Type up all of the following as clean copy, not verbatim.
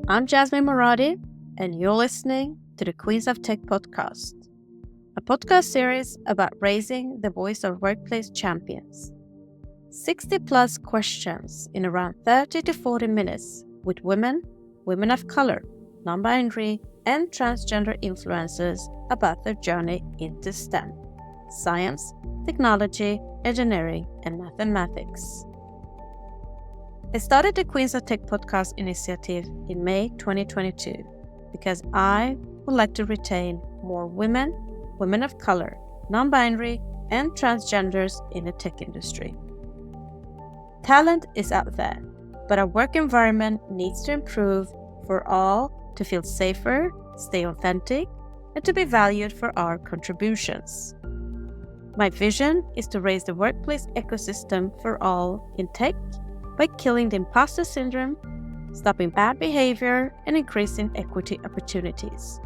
I'm Jasmine Moradi, and you're listening to the Queens of Tech podcast, a podcast series about raising the voice of workplace champions. 60 plus questions in around 30 to 40 minutes with women, women of color, non-binary, and transgender influencers about their journey into STEM, science, technology, engineering, and mathematics. I started the Queens of Tech podcast initiative in May 2022 because I would like to retain more women, women of color, non-binary, and transgenders in the tech industry. Talent is out there, but our work environment needs to improve for all to feel safer, stay authentic, and to be valued for our contributions. My vision is to raise the workplace ecosystem for all in tech by killing the imposter syndrome, stopping bad behavior, and increasing equity opportunities.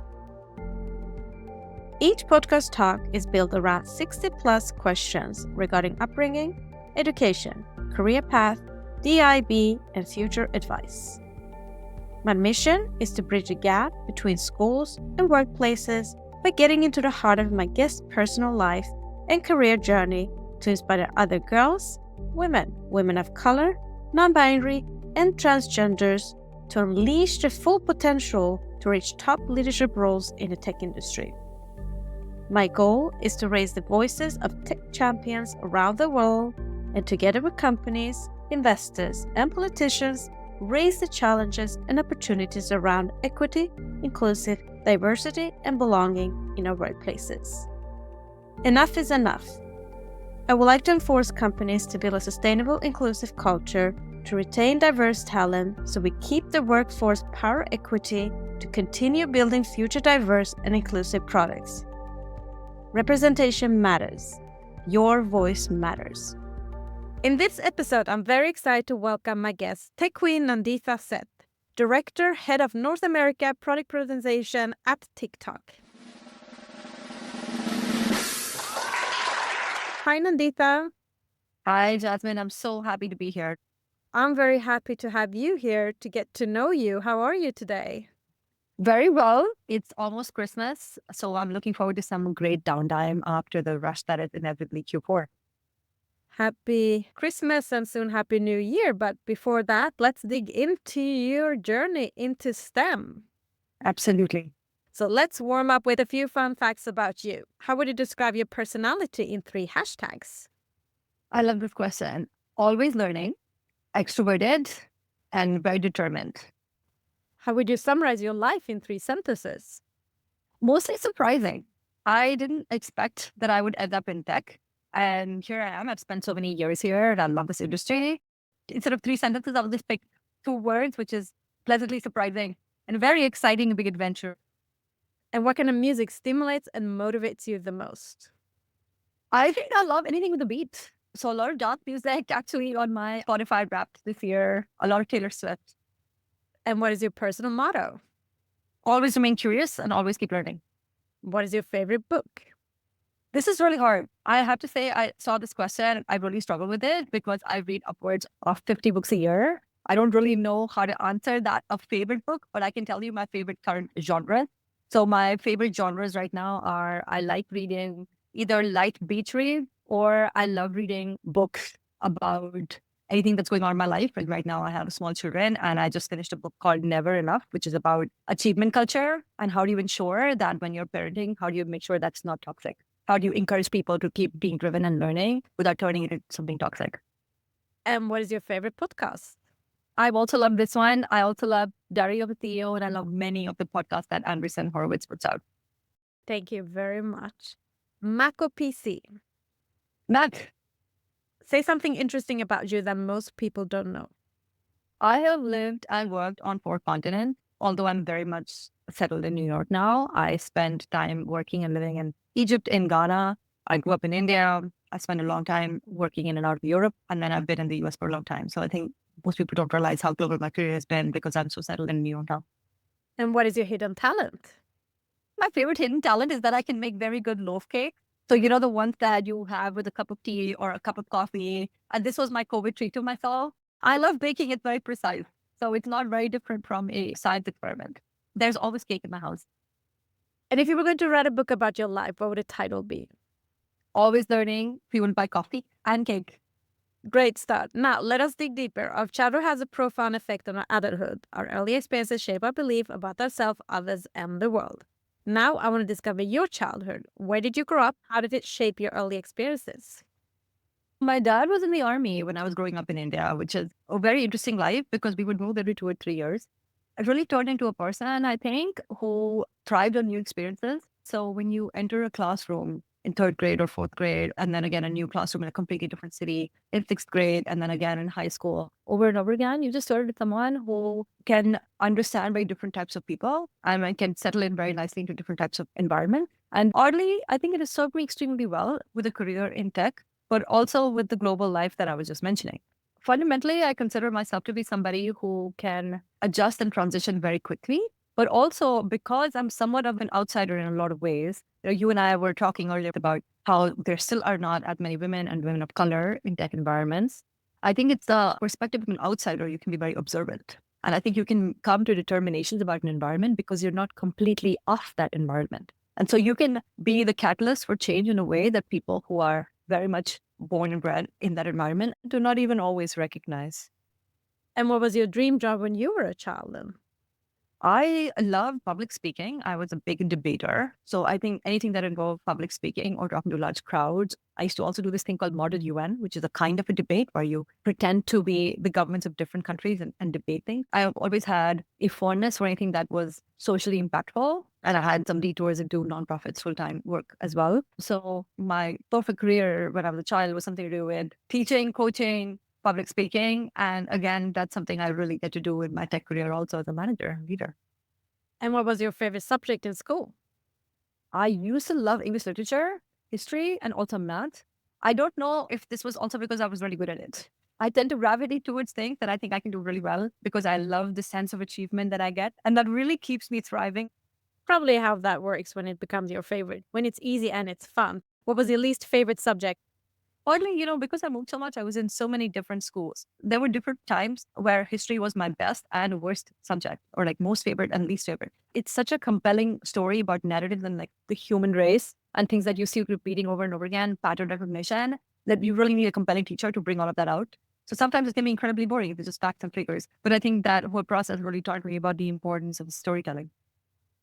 Each podcast talk is built around 60 plus questions regarding upbringing, education, career path, DIB, and future advice. My mission is to bridge the gap between schools and workplaces by getting into the heart of my guest's personal life and career journey to inspire other girls, women of color, non-binary, and transgenders to unleash their full potential to reach top leadership roles in the tech industry. My goal is to raise the voices of tech champions around the world and together with companies, investors, and politicians, raise the challenges and opportunities around equity, inclusive, diversity, and belonging in our workplaces. Enough is enough. I would like to enforce companies to build a sustainable, inclusive culture to retain diverse talent so we keep the workforce power equity to continue building future diverse and inclusive products. Representation matters. Your voice matters. In this episode, I'm very excited to welcome my guest, Tech Queen Nandeeta Seth, Director, Head of North America Product Monetization at TikTok. Hi, Nandeeta. Hi, Jasmine. I'm so happy to be here. I'm very happy to have you here to get to know you. How are you today? Very well. It's almost Christmas, so I'm looking forward to some great downtime after the rush that is inevitably Q4. Happy Christmas and soon Happy New Year. But before that, let's dig into your journey into STEM. Absolutely. So let's warm up with a few fun facts about you. How would you describe your personality in 3 hashtags? I love this question. Always learning, extroverted, and very determined. How would you summarize your life in 3 sentences? Mostly surprising. I didn't expect that I would end up in tech. And here I am. I've spent so many years here and I love this industry. Instead of 3 sentences, I'll just pick 2 words, which is pleasantly surprising and a very exciting big adventure. And what kind of music stimulates and motivates you the most? I think I love anything with a beat. So a lot of dance music actually on my Spotify Wrapped this year, a lot of Taylor Swift. And what is your personal motto? Always remain curious and always keep learning. What is your favorite book? This is really hard. I have to say, I saw this question. I really struggle with it because I read upwards of 50 books a year. I don't really know how to answer that, a favorite book, but I can tell you my favorite current genre. So my favorite genres right now are I like reading either light beach read or I love reading books about anything that's going on in my life. Like right now I have small children and I just finished a book called Never Enough, which is about achievement culture and how do you ensure that when you're parenting, how do you make sure that's not toxic? How do you encourage people to keep being driven and learning without turning it into something toxic? And what is your favorite podcast? I also love this one. I also love Diary of a CEO, and I love many of the podcasts that Andreessen Horowitz puts out. Thank you very much. Mac or PC? Mac. Say something interesting about you that most people don't know. I have lived and worked on 4 continents, although I'm very much settled in New York now. I spent time working and living in Egypt, in Ghana. I grew up in India. I spent a long time working in and out of Europe, and then I've been in the US for a long time. So I think most people don't realize how global my career has been because I'm so settled in New York now. And what is your hidden talent? My favorite hidden talent is that I can make very good loaf cake. So, you know, the ones that you have with a cup of tea or a cup of coffee. And this was my COVID treat to myself. I love baking. It's very precise. So it's not very different from a science experiment. There's always cake in my house. And if you were going to write a book about your life, what would the title be? Always learning, fueled by coffee and cake. Great start. Now, let us dig deeper. Our childhood has a profound effect on our adulthood. Our early experiences shape our belief about ourselves, others, and the world. Now, I want to discover your childhood. Where did you grow up? How did it shape your early experiences? My dad was in the army when I was growing up in India, which is a very interesting life because we would move every 2 or 3 years. I really turned into a person, I think, who thrived on new experiences. So when you enter a classroom in third grade or fourth grade, and then again a new classroom in a completely different city in sixth grade, and then again in high school, over and over again, you just started with someone who can understand very different types of people and can settle in very nicely into different types of environment. And oddly, I think it has served me extremely well with a career in tech, but also with the global life that I was just mentioning. Fundamentally, I consider myself to be somebody who can adjust and transition very quickly, but also because I'm somewhat of an outsider in a lot of ways. You and I were talking earlier about how there still are not as many women and women of color in tech environments. I think it's the perspective of an outsider. You can be very observant. And I think you can come to determinations about an environment because you're not completely off that environment. And so you can be the catalyst for change in a way that people who are very much born and bred in that environment do not even always recognize. And what was your dream job when you were a child then? I love public speaking. I was a big debater. So I think anything that involved public speaking or talking to large crowds. I used to also do this thing called Model UN, which is a kind of a debate where you pretend to be the governments of different countries and debate things. I have always had a fondness for anything that was socially impactful. And I had some detours into nonprofits full-time work as well. So my perfect career when I was a child was something to do with teaching, coaching, public speaking. And again, that's something I really get to do in my tech career also as a manager and leader. And what was your favorite subject in school? I used to love English literature, history, and also math. I don't know if this was also because I was really good at it. I tend to gravitate towards things that I think I can do really well because I love the sense of achievement that I get. And that really keeps me thriving. Probably how that works when it becomes your favorite, when it's easy and it's fun. What was your least favorite subject? Oddly, because I moved so much, I was in so many different schools. There were different times where history was my best and worst subject, or like most favorite and least favorite. It's such a compelling story about narratives and like the human race and things that you see repeating over and over again, pattern recognition, that you really need a compelling teacher to bring all of that out. So sometimes it can be incredibly boring if it's just facts and figures. But I think that whole process really taught me about the importance of storytelling.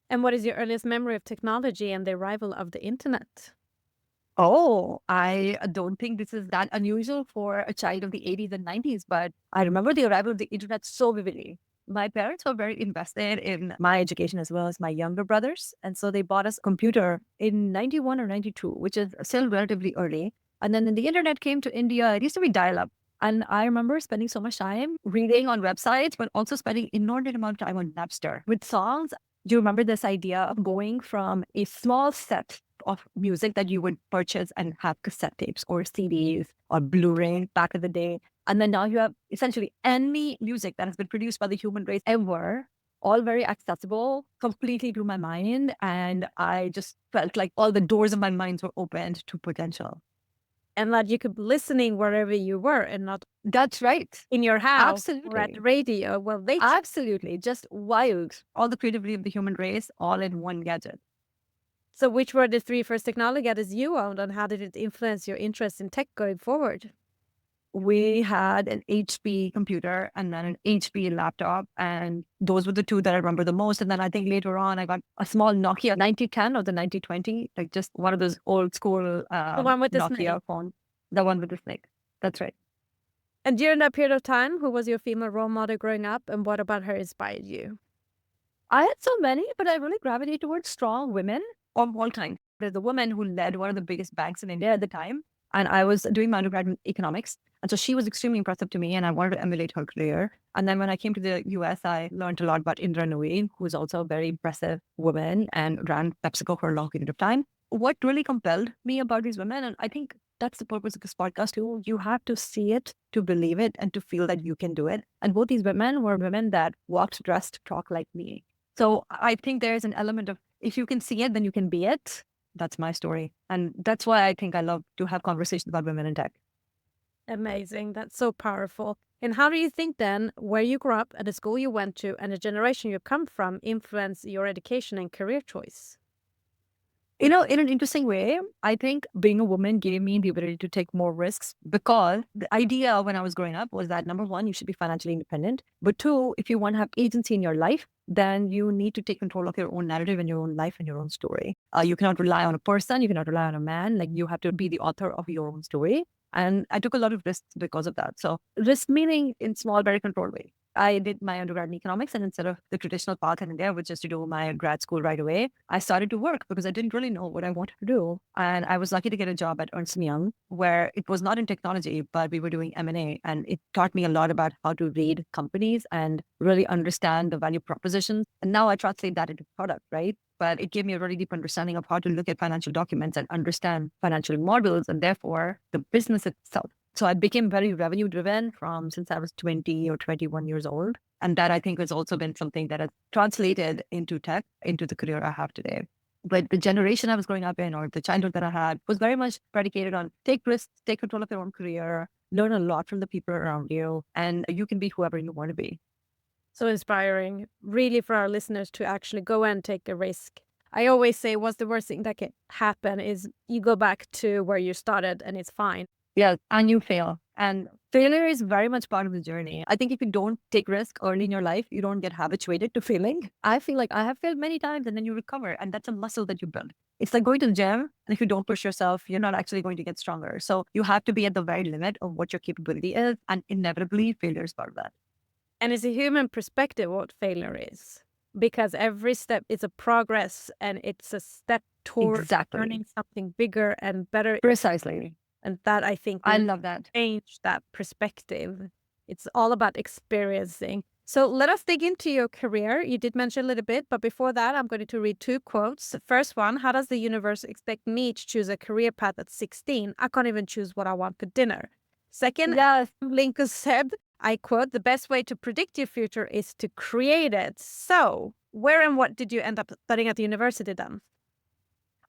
And what is your earliest memory of technology and the arrival of the internet? Oh, I don't think this is that unusual for a child of the 80s and 90s, but I remember the arrival of the internet so vividly. My parents were very invested in my education as well as my younger brothers. And so they bought us a computer in 91 or 92, which is still relatively early. And then when the internet came to India, it used to be dial up. And I remember spending so much time reading on websites, but also spending inordinate amount of time on Napster with songs. Do you remember this idea of going from a small set of music that you would purchase and have cassette tapes or CDs or Blu-ray back in the day? And then now you have essentially any music that has been produced by the human race ever, all very accessible, completely blew my mind. And I just felt like all the doors of my mind were opened to potential. And that you could be listening wherever you were and not That's right. in your house or at Absolutely. the radio. Well, they Absolutely. Just wild. All the creativity of the human race, all in one gadget. So which were the three first technology gadgets you owned and how did it influence your interest in tech going forward? We had an HP computer and then an HP laptop. And those were the two that I remember the most. And then I think later on, I got a small Nokia 9010 or the 9020, like just one of those old school The one with the Nokia snake. phone. The one with the snake. That's right. And during that period of time, who was your female role model growing up and what about her inspired you? I had so many, but I really gravitated towards strong women of all kinds. There's a woman who led one of the biggest banks in India at the time. And I was doing my undergrad in economics. And so she was extremely impressive to me and I wanted to emulate her career. And then when I came to the US, I learned a lot about Indra Nooyi, who is also a very impressive woman and ran PepsiCo for a long period of time. What really compelled me about these women, and I think that's the purpose of this podcast too, you have to see it to believe it and to feel that you can do it. And both these women were women that walked, dressed, talked like me. So I think there's an element of if you can see it, then you can be it. That's my story. And that's why I think I love to have conversations about women in tech. Amazing. That's so powerful. And how do you think then where you grew up and the school you went to and the generation you come from influence your education and career choice? In an interesting way, I think being a woman gave me the ability to take more risks because the idea when I was growing up was that number one, you should be financially independent. But two, if you want to have agency in your life, then you need to take control of your own narrative and your own life and your own story. You cannot rely on a person, you cannot rely on a man. Like you have to be the author of your own story. And I took a lot of risks because of that. So risk meaning in small, very controlled way. I did my undergrad in economics, and instead of the traditional path in India, which is to do my grad school right away, I started to work because I didn't really know what I wanted to do. And I was lucky to get a job at Ernst & Young, where it was not in technology, but we were doing M&A. And it taught me a lot about how to read companies and really understand the value propositions. And now I translate that into product, right? But it gave me a really deep understanding of how to look at financial documents and understand financial models and therefore the business itself. So I became very revenue driven from since I was 20 or 21 years old. And that I think has also been something that has translated into tech, into the career I have today. But the generation I was growing up in or the childhood that I had was very much predicated on take risks, take control of your own career, learn a lot from the people around you, and you can be whoever you want to be. So inspiring, really, for our listeners to actually go and take a risk. I always say, what's the worst thing that can happen is you go back to where you started and it's fine. Yeah, and you fail. And failure is very much part of the journey. I think if you don't take risk early in your life, you don't get habituated to failing. I feel like I have failed many times and then you recover. And that's a muscle that you build. It's like going to the gym. And if you don't push yourself, you're not actually going to get stronger. So you have to be at the very limit of what your capability is. And inevitably, failure is part of that. And it's a human perspective what failure is, because every step is a progress and it's a step toward learning something bigger and better. Precisely. And that, I think, I love that. Change that perspective. It's all about experiencing. So let us dig into your career. You did mention a little bit, but before that, I'm going to read two quotes. The first one, how does the universe expect me to choose a career path at 16? I can't even choose what I want for dinner. Second, yes. Lincoln said, I quote, the best way to predict your future is to create it. So where and what did you end up studying at the university then?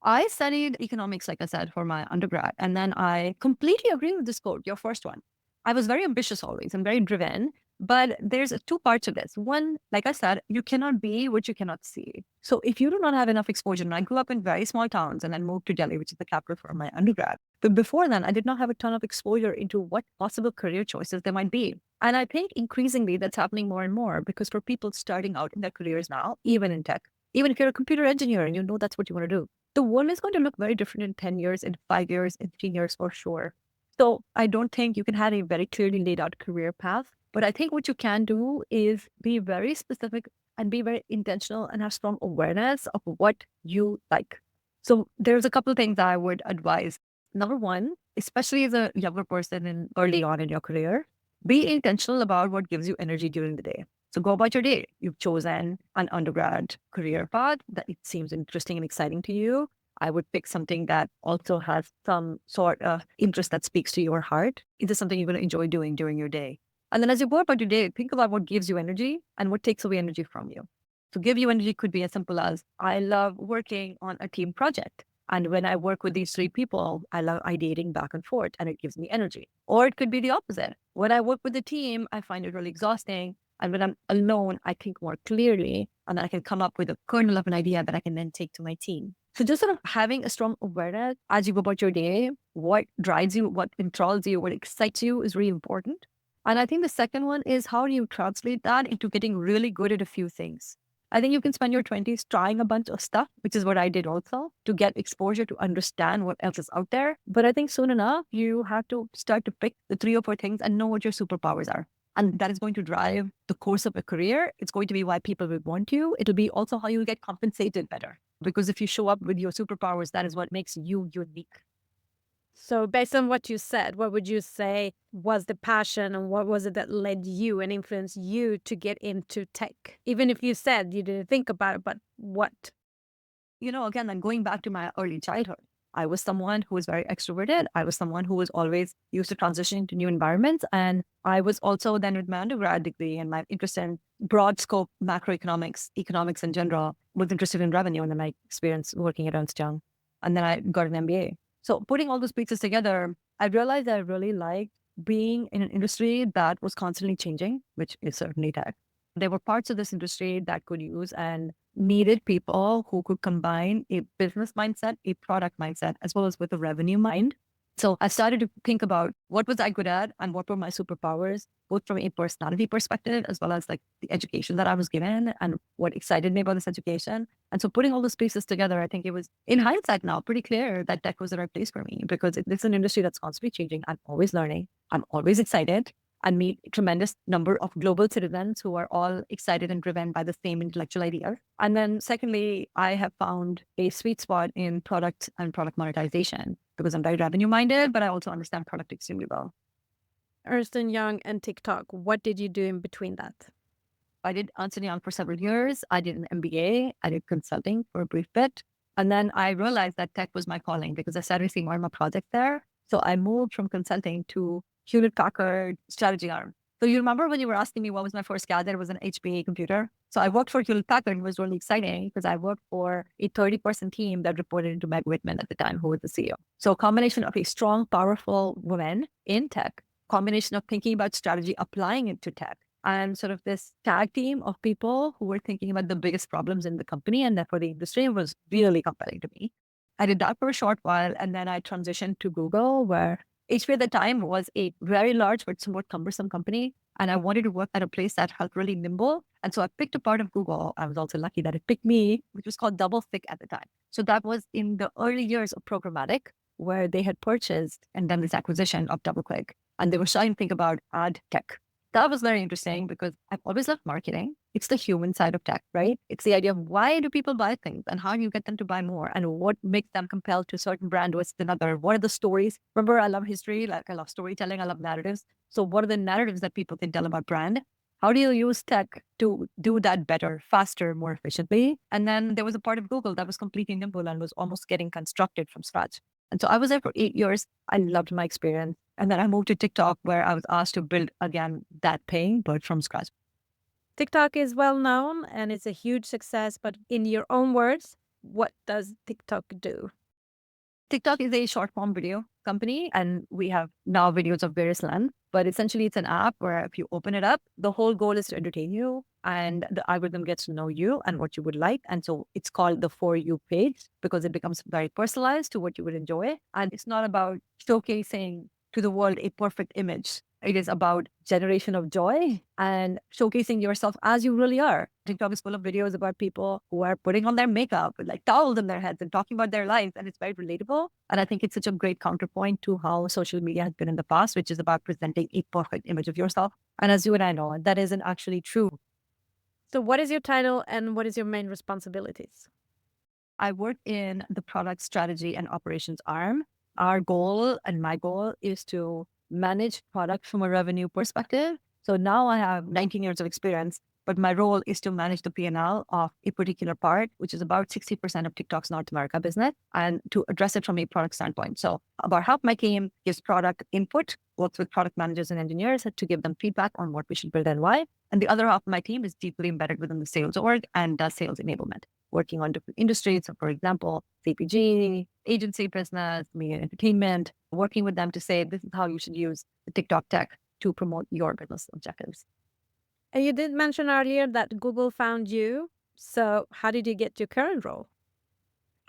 I studied economics, like I said, for my undergrad. And then I completely agree with this quote, your first one. I was very ambitious always and very driven. But there's two parts of this. One, like I said, you cannot be what you cannot see. So if you do not have enough exposure, and I grew up in very small towns and then moved to Delhi, which is the capital for my undergrad. But before then, I did not have a ton of exposure into what possible career choices there might be. And I think increasingly that's happening more and more because for people starting out in their careers now, even in tech, even if you're a computer engineer and you know that's what you want to do, the world is going to look very different in 10 years, in 5 years, in 3 years for sure. So I don't think you can have a very clearly laid out career path. But I think what you can do is be very specific and be very intentional and have strong awareness of what you like. So there's a couple of things I would advise. Number one, especially as a younger person and early on in your career, be intentional about what gives you energy during the day. So go about your day. You've chosen an undergrad career path that it seems interesting and exciting to you. I would pick something that also has some sort of interest that speaks to your heart. Is this something you're going to enjoy doing during your day? And then as you go about your day, think about what gives you energy and what takes away energy from you. To give you energy could be as simple as, I love working on a team project. And when I work with these three people, I love ideating back and forth and it gives me energy. Or it could be the opposite. When I work with the team, I find it really exhausting. And when I'm alone, I think more clearly and I can come up with a kernel of an idea that I can then take to my team. So just sort of having a strong awareness as you go about your day, what drives you, what enthralls you, what excites you is really important. And I think the second one is how do you translate that into getting really good at a few things? I think you can spend your 20s trying a bunch of stuff, which is what I did also, to get exposure, to understand what else is out there. But I think soon enough, you have to start to pick the 3 or 4 things and know what your superpowers are. And that is going to drive the course of a career. It's going to be why people will want you. It'll be also how you get compensated better. Because if you show up with your superpowers, that is what makes you unique. So based on what you said, what would you say was the passion and what was it that led you and influenced you to get into tech? Even if you said you didn't think about it, but what? Again, then going back to my early childhood, I was someone who was very extroverted. I was someone who was always used to transitioning to new environments. And I was also then with my undergrad degree and my interest in broad scope macroeconomics, economics in general, was interested in revenue and then my experience working at Ernst Young. And then I got an MBA. So putting all those pieces together, I realized I really liked being in an industry that was constantly changing, which is certainly tech. There were parts of this industry that could use and needed people who could combine a business mindset, a product mindset, as well as with a revenue mind. So I started to think about what was I good at and what were my superpowers, both from a personality perspective, as well as like the education that I was given and what excited me about this education. And so putting all those pieces together, I think it was, in hindsight now, pretty clear that tech was the right place for me because it's an industry that's constantly changing. I'm always learning. I'm always excited and meet a tremendous number of global citizens who are all excited and driven by the same intellectual idea. And then secondly, I have found a sweet spot in product and product monetization because I'm very revenue minded, but I also understand product extremely well. Ernst & Young and TikTok, what did you do in between that? I did Ernst & Young for several years. I did an MBA. I did consulting for a brief bit. And then I realized that tech was my calling because I started seeing more and more projects there. So I moved from consulting to Hewlett Packard strategy arm. So you remember when you were asking me what was my first gadget? It was an HP computer. So I worked for Hewlett Packard. It was really exciting because I worked for a 30-person team that reported into Meg Whitman at the time, who was the CEO. So a combination of a strong, powerful woman in tech, combination of thinking about strategy, applying it to tech, and sort of this tag team of people who were thinking about the biggest problems in the company and therefore the industry was really compelling to me. I did that for a short while and then I transitioned to Google, where HP at the time was a very large but somewhat cumbersome company. And I wanted to work at a place that felt really nimble. And so I picked a part of Google. I was also lucky that it picked me, which was called DoubleClick at the time. So that was in the early years of programmatic, where they had purchased and done this acquisition of DoubleClick. And they were starting to think about ad tech. That was very interesting because I've always loved marketing. It's the human side of tech, right? It's the idea of why do people buy things and how do you get them to buy more and what makes them compelled to a certain brand versus another? What are the stories? Remember, I love history, like I love storytelling, I love narratives. So what are the narratives that people can tell about brand? How do you use tech to do that better, faster, more efficiently? And then there was a part of Google that was completely nimble and was almost getting constructed from scratch. And so I was there for 8 years. I loved my experience. And then I moved to TikTok, where I was asked to build again that paying, but from scratch. TikTok is well known and it's a huge success, but in your own words, what does TikTok do? TikTok is a short form video company, and we have now videos of various lengths. But essentially, it's an app where if you open it up, the whole goal is to entertain you, and the algorithm gets to know you and what you would like. And so it's called the For You page because it becomes very personalized to what you would enjoy. And it's not about showcasing to the world a perfect image. It is about generation of joy and showcasing yourself as you really are. TikTok is full of videos about people who are putting on their makeup with like towels in their heads and talking about their lives. And it's very relatable. And I think it's such a great counterpoint to how social media has been in the past, which is about presenting a perfect image of yourself. And as you and I know, that isn't actually true. So, what is your title and what is your main responsibilities? I work in the product strategy and operations arm. Our goal and my goal is to manage product from a revenue perspective. So now I have 19 years of experience, but my role is to manage the P&L of a particular part, which is about 60% of TikTok's North America business, and to address it from a product standpoint. So about half my team gives product input, works with product managers and engineers to give them feedback on what we should build and why. And the other half of my team is deeply embedded within the sales org and does sales enablement, working on different industries. So for example, CPG, agency business, media and entertainment, working with them to say, this is how you should use the TikTok tech to promote your business objectives. And you did mention earlier that Google found you. So, how did you get your current role?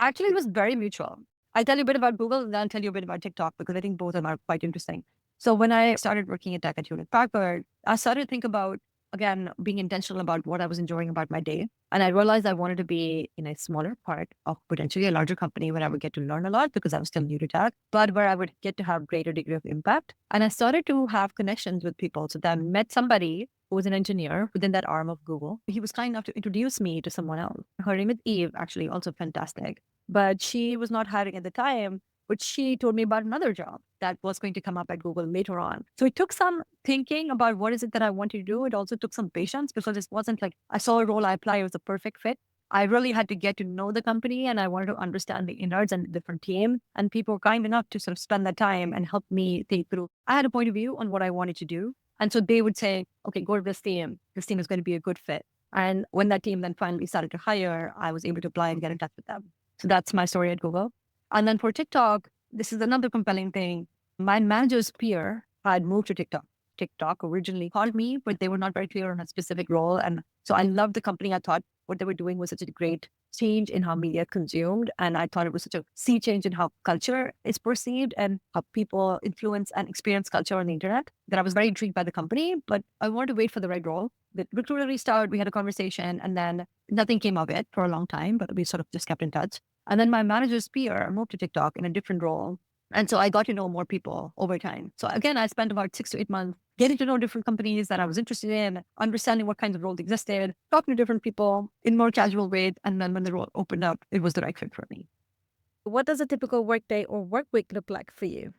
Actually, it was very mutual. I'll tell you a bit about Google and then I'll tell you a bit about TikTok because I think both of them are quite interesting. So when I started working at tech at Hewlett Packard, I started to think about, again, being intentional about what I was enjoying about my day. And I realized I wanted to be in a smaller part of potentially a larger company where I would get to learn a lot because I was still new to tech, but where I would get to have greater degree of impact. And I started to have connections with people. So then I met somebody who was an engineer within that arm of Google. He was kind enough to introduce me to someone else. Her name is Eve, actually, also fantastic. But she was not hiring at the time, but she told me about another job that was going to come up at Google later on. So it took some thinking about what is it that I want to do. It also took some patience because it wasn't like I saw a role I applied, it was a perfect fit. I really had to get to know the company and I wanted to understand the innards and the different team. And people were kind enough to sort of spend that time and help me think through. I had a point of view on what I wanted to do. And so they would say, okay, go to this team. This team is going to be a good fit. And when that team then finally started to hire, I was able to apply and get in touch with them. So that's my story at Google. And then for TikTok, this is another compelling thing. My manager's peer had moved to TikTok. TikTok originally called me, but they were not very clear on a specific role. And so I loved the company. I thought what they were doing was such a great change in how media is consumed. And I thought it was such a sea change in how culture is perceived and how people influence and experience culture on the internet that I was very intrigued by the company, but I wanted to wait for the right role. The recruiter reached out, we had a conversation, and then nothing came of it for a long time, but we sort of just kept in touch. And then my manager's peer moved to TikTok in a different role. And so I got to know more people over time. So again, I spent about 6 to 8 months getting to know different companies that I was interested in, understanding what kinds of roles existed, talking to different people in more casual ways. And then when the role opened up, it was the right fit for me. What does a typical workday or work week look like for you?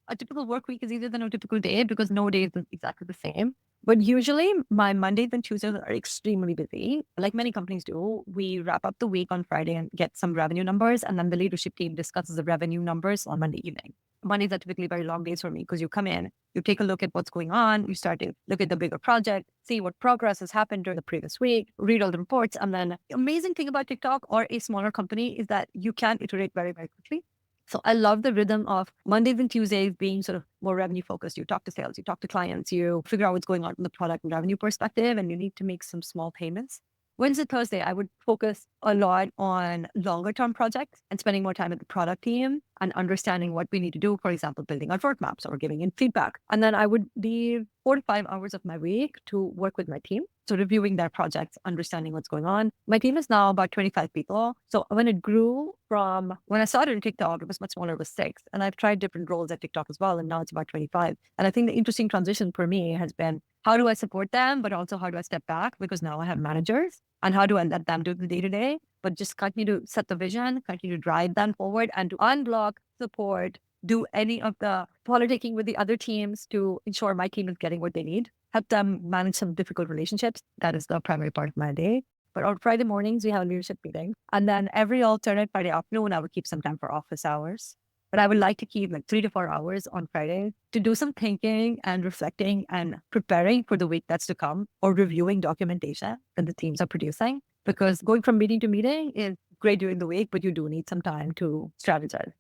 A typical work week is easier than a typical day because no day is exactly the same. But usually my Mondays and Tuesdays are extremely busy. Like many companies do, we wrap up the week on Friday and get some revenue numbers. And then the leadership team discusses the revenue numbers on Monday evening. Mondays are typically very long days for me because you come in, you take a look at what's going on, you start to look at the bigger project, see what progress has happened during the previous week, read all the reports. And then the amazing thing about TikTok or a smaller company is that you can iterate very, very quickly. So I love the rhythm of Mondays and Tuesdays being sort of more revenue focused. You talk to sales, you talk to clients, you figure out what's going on from the product and revenue perspective, and you need to make some small payments. Wednesday, Thursday, I would focus a lot on longer term projects and spending more time with the product team and understanding what we need to do, for example, building our roadmaps or giving in feedback. And then I would leave 4 to 5 hours of my week to work with my team. So reviewing their projects, understanding what's going on. My team is now about 25 people. So when it grew from when I started in TikTok, it was much smaller, it was 6. And I've tried different roles at TikTok as well. And now it's about 25. And I think the interesting transition for me has been how do I support them, but also how do I step back? Because now I have managers. And how do I let them do the day to day, but just continue to set the vision, continue to drive them forward and to unblock, support, do any of the politicking with the other teams to ensure my team is getting what they need, help them manage some difficult relationships. That is the primary part of my day. But on Friday mornings, we have a leadership meeting. And then every alternate Friday afternoon, I would keep some time for office hours. But I would like to keep like 3 to 4 hours on Friday to do some thinking and reflecting and preparing for the week that's to come or reviewing documentation that the teams are producing. Because going from meeting to meeting is great during the week, but you do need some time to strategize.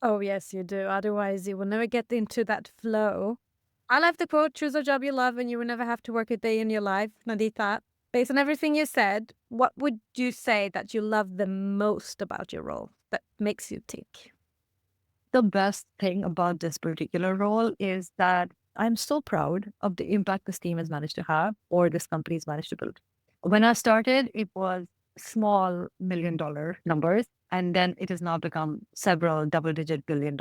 Oh, yes, you do. Otherwise, you will never get into that flow. I love the quote, choose a job you love and you will never have to work a day in your life. Nandeeta, based on everything you said, what would you say that you love the most about your role that makes you tick? The best thing about this particular role is that I'm so proud of the impact this team has managed to have or this company's managed to build. When I started, it was small $1 million numbers, and then it has now become several double-digit $1 billion.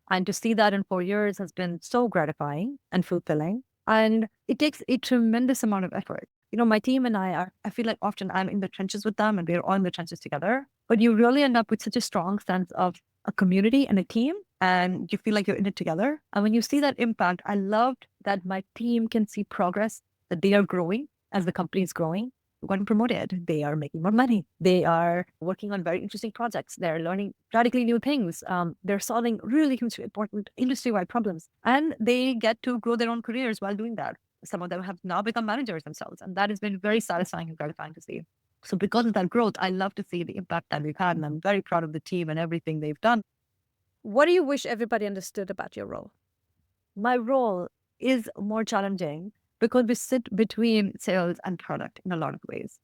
And to see that in 4 years has been so gratifying and fulfilling. And it takes a tremendous amount of effort. You know, my team and I feel like often I'm in the trenches with them and we're all in the trenches together. But you really end up with such a strong sense of a community and a team, and you feel like you're in it together. And when you see that impact, I loved that my team can see progress, that they are growing as the company is growing, gotten promoted, they are making more money, they are working on very interesting projects, they're learning radically new things, they're solving really huge, important industry-wide problems, and they get to grow their own careers while doing that. Some of them have now become managers themselves, and that has been very satisfying and gratifying to see. So because of that growth, I love to see the impact that we've had, and I'm very proud of the team and everything they've done. What do you wish everybody understood about your role? My role is more challenging because we sit between sales and product in a lot of ways.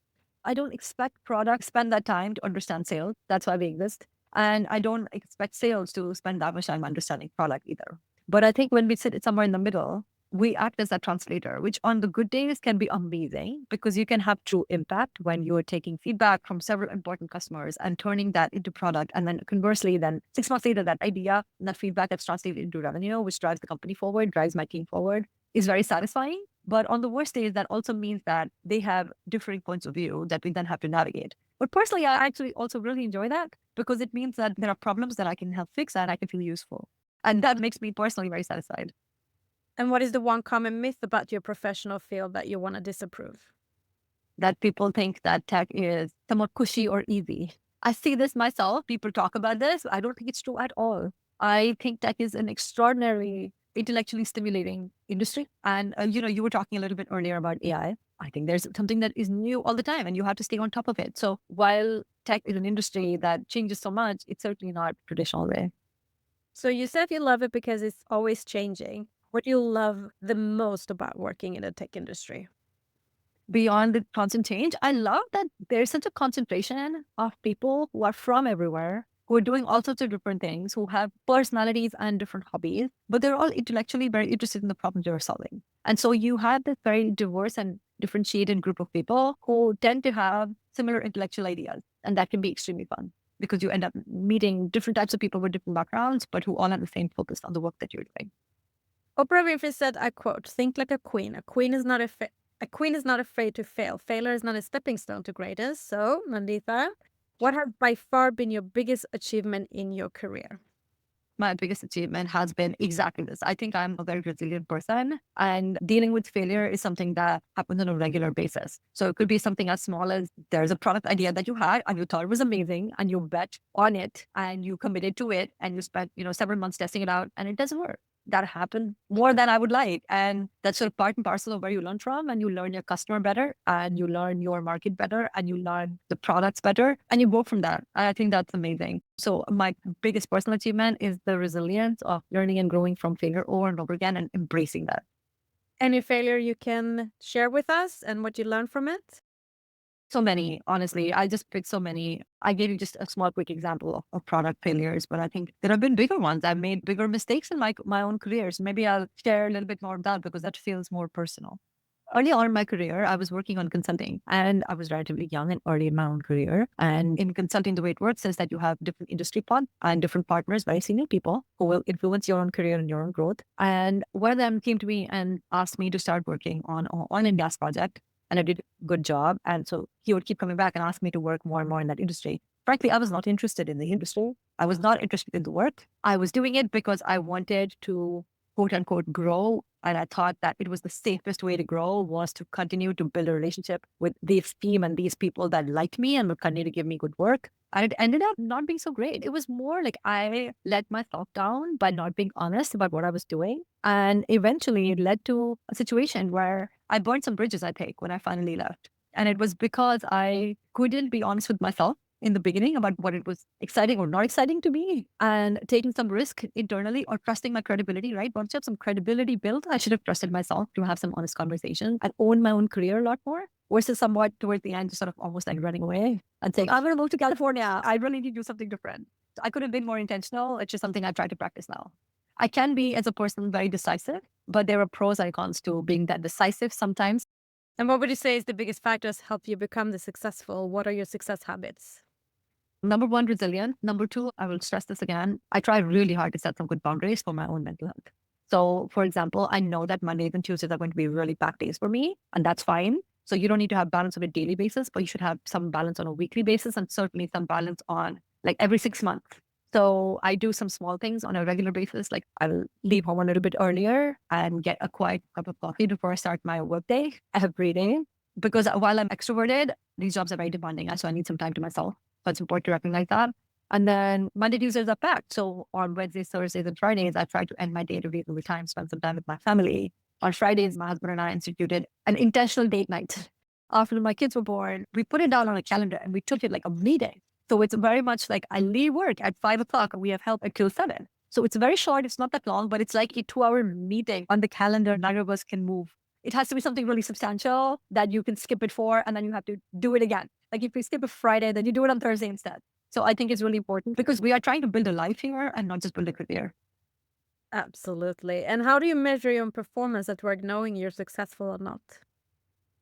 I don't expect product spend that time to understand sales. That's why we exist. And I don't expect sales to spend that much time understanding product either. But I think when we sit somewhere in the middle, we act as a translator, which on the good days can be amazing because you can have true impact when you're taking feedback from several important customers and turning that into product. And then conversely, then 6 months later, that idea and that feedback that's translated into revenue, which drives the company forward, drives my team forward, is very satisfying. But on the worst days, that also means that they have differing points of view that we then have to navigate. But personally, I actually also really enjoy that because it means that there are problems that I can help fix and I can feel useful. And that makes me personally very satisfied. And what is the one common myth about your professional field that you want to disapprove? That people think that tech is somewhat cushy or easy. I see this myself. People talk about this. I don't think it's true at all. I think tech is an extraordinarily intellectually stimulating industry. And, you were talking a little bit earlier about AI. I think there's something that is new all the time and you have to stay on top of it. So while tech is an industry that changes so much, it's certainly not traditional way. So you said you love it because it's always changing. What do you love the most about working in the tech industry? Beyond the constant change, I love that there's such a concentration of people who are from everywhere, who are doing all sorts of different things, who have personalities and different hobbies, but they're all intellectually very interested in the problems you're solving. And so you have this very diverse and differentiated group of people who tend to have similar intellectual ideas. And that can be extremely fun because you end up meeting different types of people with different backgrounds, but who all have the same focus on the work that you're doing. Oprah Winfrey said, I quote, "Think like a queen. A queen is not afraid to fail. Failure is not a stepping stone to greatness." So, Nandeeta, what has by far been your biggest achievement in your career? My biggest achievement has been exactly this. I think I'm a very resilient person, and dealing with failure is something that happens on a regular basis. So it could be something as small as there's a product idea that you had and you thought it was amazing and you bet on it and you committed to it and you spent, several months testing it out and it doesn't work. That happened more than I would like. And that's sort of part and parcel of where you learn from, and you learn your customer better and you learn your market better and you learn the products better and you go from that. I think that's amazing. So my biggest personal achievement is the resilience of learning and growing from failure over and over again and embracing that. Any failure you can share with us and what you learned from it? So many, honestly. I just picked so many. I gave you just a small, quick example of product failures, but I think there have been bigger ones. I've made bigger mistakes in my own career. So maybe I'll share a little bit more of that because that feels more personal. Early on in my career, I was working on consulting and I was relatively young and early in my own career. And in consulting, the way it works is that you have different industry pods and different partners, very senior people who will influence your own career and your own growth. And one of them came to me and asked me to start working on an oil and gas project. And I did a good job. And so he would keep coming back and ask me to work more and more in that industry. Frankly, I was not interested in the industry. I was not interested in the work. I was doing it because I wanted to quote unquote grow. And I thought that it was the safest way to grow was to continue to build a relationship with this team and these people that liked me and would continue to give me good work. And it ended up not being so great. It was more like I let myself down by not being honest about what I was doing. And eventually it led to a situation where I burned some bridges, I think, when I finally left. And it was because I couldn't be honest with myself in the beginning about what it was exciting or not exciting to me, and taking some risk internally or trusting my credibility, right? Once you have some credibility built, I should have trusted myself to have some honest conversations and own my own career a lot more versus somewhat towards the end, just sort of almost like running away and saying, I'm going to move to California. I really need to do something different. So I could have been more intentional. It's just something I try to practice now. I can be, as a person, very decisive, but there are pros and cons to being that decisive sometimes. And what would you say is the biggest factors help you become the successful? What are your success habits? Number one, resilient. Number two, I will stress this again. I try really hard to set some good boundaries for my own mental health. So, for example, I know that Mondays and Tuesdays are going to be really packed days for me, and that's fine. So you don't need to have balance on a daily basis, but you should have some balance on a weekly basis and certainly some balance on like every 6 months. So I do some small things on a regular basis. Like I'll leave home a little bit earlier and get a quiet cup of coffee before I start my workday every day. Because while I'm extroverted, these jobs are very demanding. So I need some time to myself. So it's important to recognize that. And then Monday, Tuesdays are packed. So on Wednesdays, Thursdays, and Fridays, I try to end my day at a reasonable time, spend some time with my family. On Fridays, my husband and I instituted an intentional date night. After my kids were born, we put it down on a calendar and we took it like a meeting. So it's very much like I leave work at 5 o'clock and we have help until 7. So it's very short. It's not that long, but it's like a 2-hour meeting on the calendar. Neither of us can move. It has to be something really substantial that you can skip it for, and then you have to do it again. Like if you skip a Friday, then you do it on Thursday instead. So I think it's really important because we are trying to build a life here and not just build a career. Absolutely. And how do you measure your own performance at work knowing you're successful or not?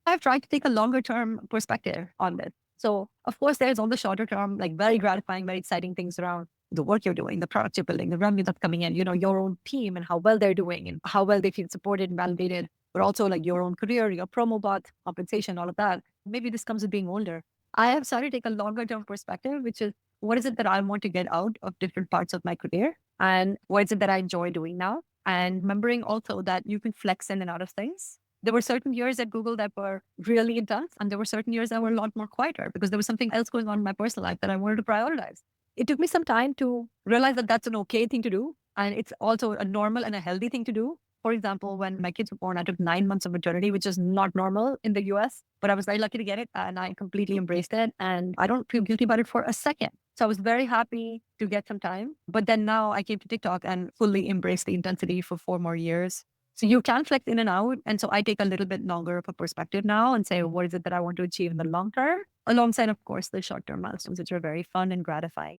I've tried to take a longer term perspective on this. So of course, there's all the shorter term, like very gratifying, very exciting things around the work you're doing, the products you're building, the revenue that's coming in, your own team and how well they're doing and how well they feel supported and validated, but also like your own career, your promo bot, compensation, all of that. Maybe this comes with being older. I have started to take a longer term perspective, which is what is it that I want to get out of different parts of my career and what is it that I enjoy doing now? And remembering also that you can flex in and out of things. There were certain years at Google that were really intense, and there were certain years that were a lot more quieter because there was something else going on in my personal life that I wanted to prioritize. It took me some time to realize that that's an okay thing to do. And it's also a normal and a healthy thing to do. For example, when my kids were born, I took 9 months of maternity, which is not normal in the US, but I was very lucky to get it and I completely embraced it. And I don't feel guilty about it for a second. So I was very happy to get some time. But then now I came to TikTok and fully embraced the intensity for 4 more years. So you can flex in and out. And so I take a little bit longer of a perspective now and say, what is it that I want to achieve in the long term? Alongside, of course, the short term milestones, which are very fun and gratifying.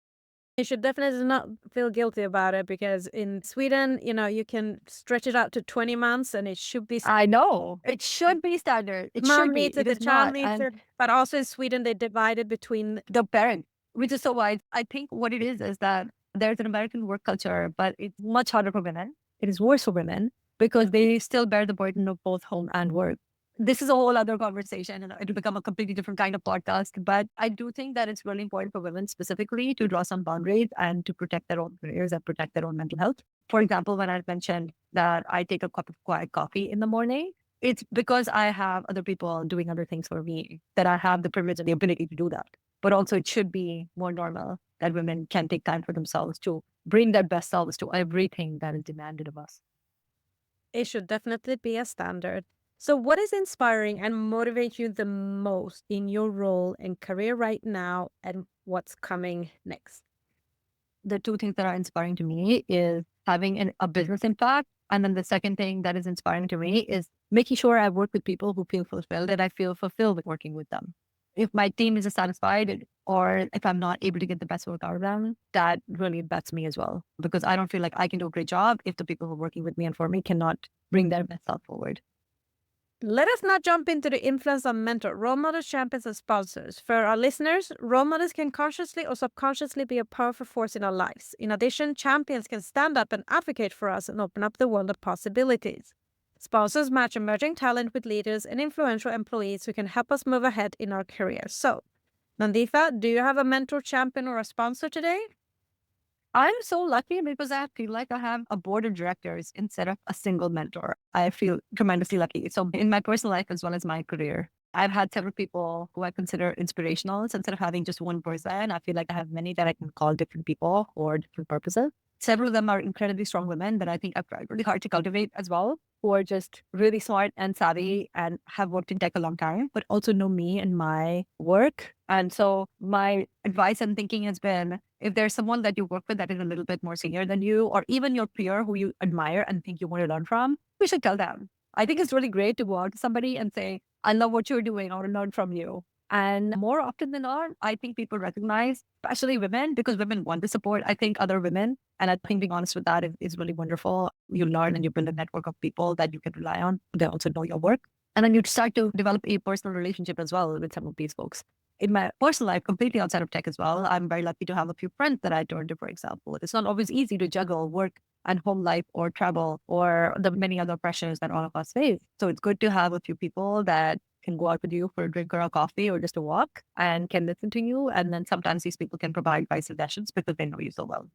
You should definitely not feel guilty about it because in Sweden, you can stretch it out to 20 months and it should be I know it should be standard. It mom should be. needs it, It the is child not. needs And it. But also in Sweden, they divide it between the parent, which is so wide. I think what it is that there's an American work culture, but it's much harder for women. It is worse for women because they still bear the burden of both home and work. This is a whole other conversation and it'll become a completely different kind of podcast. But I do think that it's really important for women specifically to draw some boundaries and to protect their own careers and protect their own mental health. For example, when I mentioned that I take a cup of quiet coffee in the morning, it's because I have other people doing other things for me that I have the privilege and the ability to do that. But also, it should be more normal that women can take time for themselves to bring their best selves to everything that is demanded of us. it should definitely be a standard. So, what is inspiring and motivates you the most in your role and career right now, and what's coming next? The two things that are inspiring to me is having a business impact. And then the second thing that is inspiring to me is making sure I work with people who feel fulfilled and I feel fulfilled with working with them. If my team is dissatisfied or if I'm not able to get the best work out of them, that really impacts me as well. Because I don't feel like I can do a great job if the people who are working with me and for me cannot bring their best self forward. Let us now jump into the influence of mentor, role models, champions, and sponsors. For our listeners, role models can consciously or subconsciously be a powerful force in our lives. In addition, champions can stand up and advocate for us and open up the world of possibilities. Sponsors match emerging talent with leaders and influential employees who can help us move ahead in our careers. So, Nandeeta, do you have a mentor, champion, or a sponsor today? I'm so lucky because I feel like I have a board of directors instead of a single mentor. I feel tremendously lucky. So in my personal life as well as my career, I've had several people who I consider inspirational. So instead of having just one person, I feel like I have many that I can call different people for different purposes. Several of them are incredibly strong women that I think I've tried really hard to cultivate as well, who are just really smart and savvy and have worked in tech a long time, but also know me and my work. And so my advice and thinking has been, if there's someone that you work with that is a little bit more senior than you, or even your peer who you admire and think you want to learn from, we should tell them. I think it's really great to go out to somebody and say, I love what you're doing. I want to learn from you. And more often than not, I think people recognize, especially women, because women want to support, I think, other women. And I think being honest with that is really wonderful. You learn and you build a network of people that you can rely on. They also know your work. And then you start to develop a personal relationship as well with some of these folks. In my personal life, completely outside of tech as well, I'm very lucky to have a few friends that I turn to, for example. It's not always easy to juggle work and home life or travel or the many other pressures that all of us face. So it's good to have a few people that can go out with you for a drink or a coffee or just a walk and can listen to you. And then sometimes these people can provide advice suggestions because they know you so well.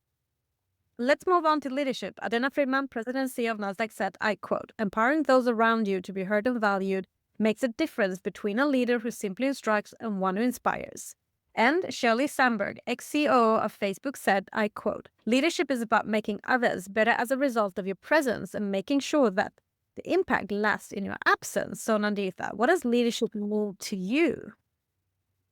Let's move on to leadership. Adena Friedman, President and CEO of Nasdaq, said, I quote, empowering those around you to be heard and valued makes a difference between a leader who simply instructs and one who inspires. And Shirley Sandberg, ex-CEO of Facebook, said, I quote, leadership is about making others better as a result of your presence and making sure that the impact lasts in your absence. So, Nandeeta, what does leadership mean to you?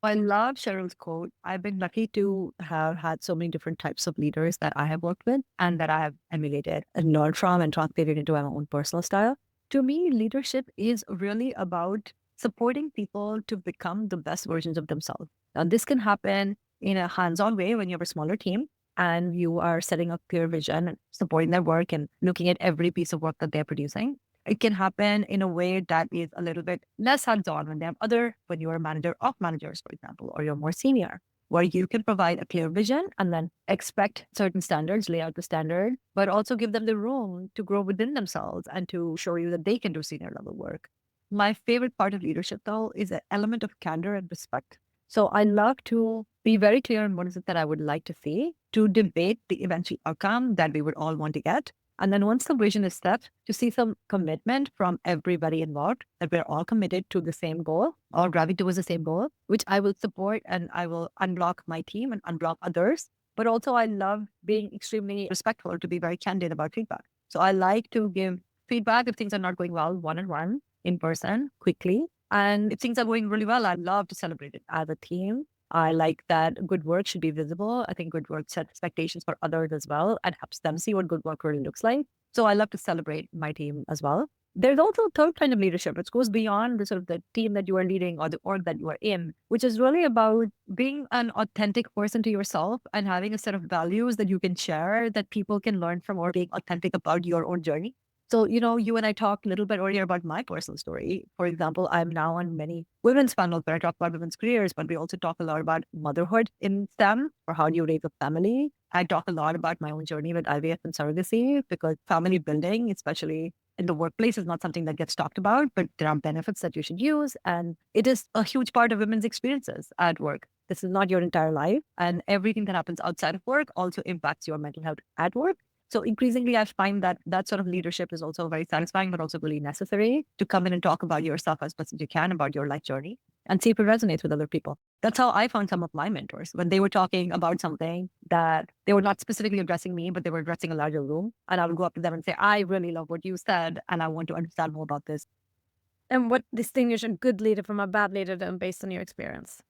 I love Cheryl's quote. I've been lucky to have had so many different types of leaders that I have worked with and that I have emulated and learned from and translated into my own personal style. To me, leadership is really about supporting people to become the best versions of themselves. Now, this can happen in a hands-on way when you have a smaller team and you are setting up clear vision and supporting their work and looking at every piece of work that they're producing. It can happen in a way that is a little bit less hands-on when you're a manager of managers, for example, or you're more senior, where you can provide a clear vision and then expect certain standards, lay out the standard, but also give them the room to grow within themselves and to show you that they can do senior level work. My favorite part of leadership, though, is an element of candor and respect. So I love to be very clear on what is it that I would like to see, to debate the eventual outcome that we would all want to get. And then once the vision is set, to see some commitment from everybody involved, that we're all committed to the same goal, all driving towards the same goal, which I will support and I will unblock my team and unblock others. But also I love being extremely respectful, to be very candid about feedback. So I like to give feedback if things are not going well, one-on-one, in person, quickly. And if things are going really well, I love to celebrate it as a team. I like that good work should be visible. I think good work sets expectations for others as well and helps them see what good work really looks like. So I love to celebrate my team as well. There's also a third kind of leadership, which goes beyond the sort of the team that you are leading or the org that you are in, which is really about being an authentic person to yourself and having a set of values that you can share that people can learn from, or being authentic about your own journey. So, you and I talked a little bit earlier about my personal story. For example, I'm now on many women's panels where I talk about women's careers, but we also talk a lot about motherhood in STEM, or how do you raise a family. I talk a lot about my own journey with IVF and surrogacy, because family building, especially in the workplace, is not something that gets talked about, but there are benefits that you should use. And it is a huge part of women's experiences at work. This is not your entire life. And everything that happens outside of work also impacts your mental health at work. So increasingly, I find that that sort of leadership is also very satisfying, but also really necessary to come in and talk about yourself as much as you can, about your life journey, and see if it resonates with other people. That's how I found some of my mentors, when they were talking about something that they were not specifically addressing me, but they were addressing a larger room. And I would go up to them and say, I really love what you said, and I want to understand more about this. And what distinguishes a good leader from a bad leader then, based on your experience?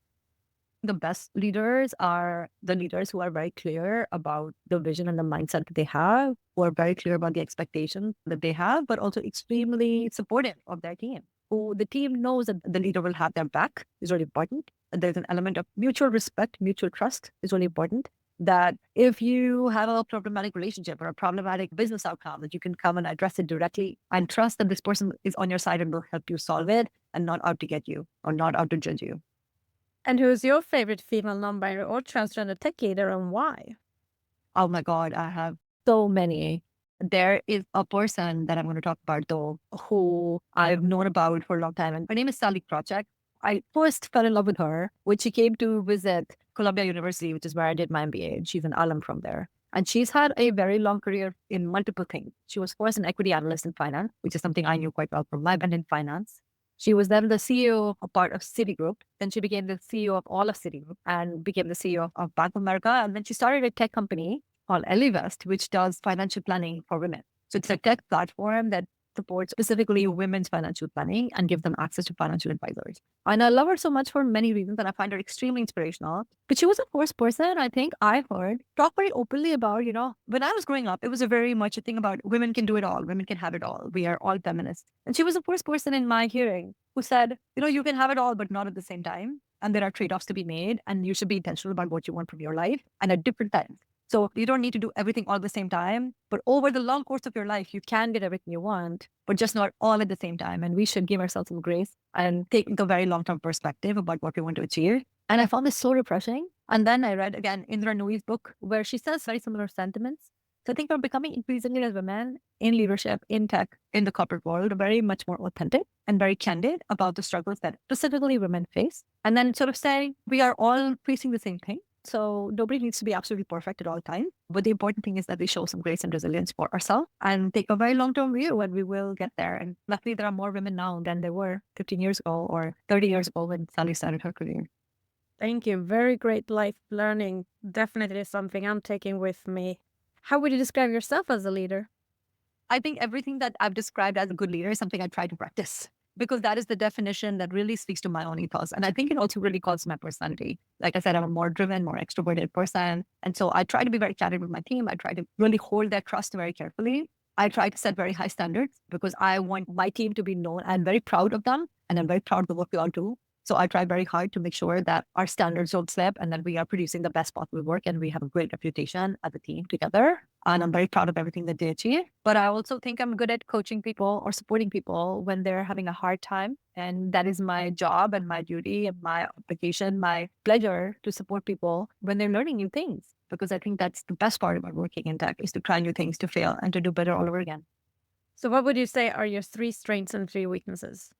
The best leaders are the leaders who are very clear about the vision and the mindset that they have, who are very clear about the expectations that they have, but also extremely supportive of their team. Who the team knows that the leader will have their back is really important. There's an element of mutual respect, mutual trust is really important. That if you have a problematic relationship or a problematic business outcome, that you can come and address it directly and trust that this person is on your side and will help you solve it, and not out to get you or not out to judge you. And who's your favorite female non-binary or transgender tech leader, and why? Oh my God, I have so many. There is a person that I'm going to talk about, though, who I've known about for a long time. And her name is Sally Project. I first fell in love with her when she came to visit Columbia University, which is where I did my MBA. She's an alum from there. And she's had a very long career in multiple things. She was first an equity analyst in finance, which is something I knew quite well from my band in finance. She was then the CEO of part of Citigroup. Then she became the CEO of all of Citigroup and became the CEO of Bank of America. And then she started a tech company called Ellevest, which does financial planning for women. So it's a tech platform that supports specifically women's financial planning and give them access to financial advisors. And I love her so much for many reasons, and I find her extremely inspirational. But she was the first person I think I heard talk very openly about, when I was growing up, it was a very much a thing about women can do it all, women can have it all. We are all feminists. And she was the first person in my hearing who said, you can have it all, but not at the same time. And there are trade-offs to be made, and you should be intentional about what you want from your life and at different times. So you don't need to do everything all at the same time, but over the long course of your life, you can get everything you want, but just not all at the same time. And we should give ourselves some grace and take a very long-term perspective about what we want to achieve. And I found this so refreshing. And then I read again Indra Nooyi's book, where she says very similar sentiments. So I think we're becoming increasingly, as women in leadership, in tech, in the corporate world, very much more authentic and very candid about the struggles that specifically women face. And then sort of saying we are all facing the same thing. So nobody needs to be absolutely perfect at all times. But the important thing is that we show some grace and resilience for ourselves and take a very long-term view, and we will get there. And luckily, there are more women now than there were 15 years ago or 30 years ago when Sally started her career. Thank you. Very great life learning. Definitely something I'm taking with me. How would you describe yourself as a leader? I think everything that I've described as a good leader is something I try to practice, because that is the definition that really speaks to my own ethos. And I think it also really calls my personality. Like I said, I'm a more driven, more extroverted person. And so I try to be very candid with my team. I try to really hold their trust very carefully. I try to set very high standards because I want my team to be known. I'm very proud of them, and I'm very proud of the work we all do. So I try very hard to make sure that our standards don't slip and that we are producing the best possible work and we have a great reputation as a team together. And I'm very proud of everything that they achieve. But I also think I'm good at coaching people or supporting people when they're having a hard time. And that is my job and my duty and my obligation, my pleasure to support people when they're learning new things. Because I think that's the best part about working in tech, is to try new things, to fail, and to do better all over again. So what would you say are your 3 strengths and 3 weaknesses?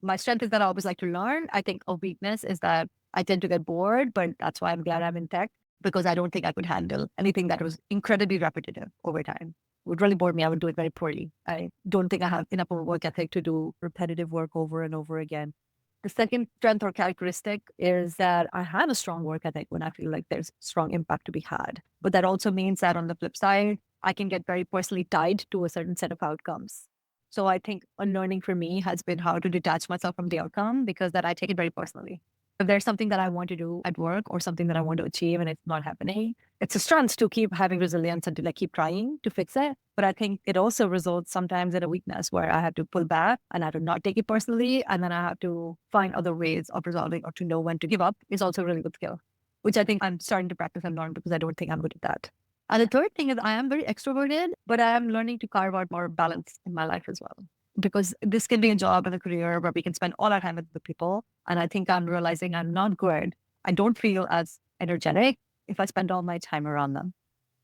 My strength is that I always like to learn. I think a weakness is that I tend to get bored, but that's why I'm glad I'm in tech, because I don't think I could handle anything that was incredibly repetitive over time. It would really bore me. I would do it very poorly. I don't think I have enough of a work ethic to do repetitive work over and over again. The second strength or characteristic is that I have a strong work ethic when I feel like there's strong impact to be had. But that also means that on the flip side, I can get very personally tied to a certain set of outcomes. So I think a learning for me has been how to detach myself from the outcome, because that I take it very personally. If there's something that I want to do at work or something that I want to achieve and it's not happening, it's a strength to keep having resilience and to keep trying to fix it. But I think it also results sometimes in a weakness where I have to pull back and I have to not take it personally. And then I have to find other ways of resolving or to know when to give up is also a really good skill, which I think I'm starting to practice and learn because I don't think I'm good at that. And the third thing is I am very extroverted, but I am learning to carve out more balance in my life as well. Because this can be a job and a career where we can spend all our time with the people. And I think I'm realizing I'm not good. I don't feel as energetic if I spend all my time around them.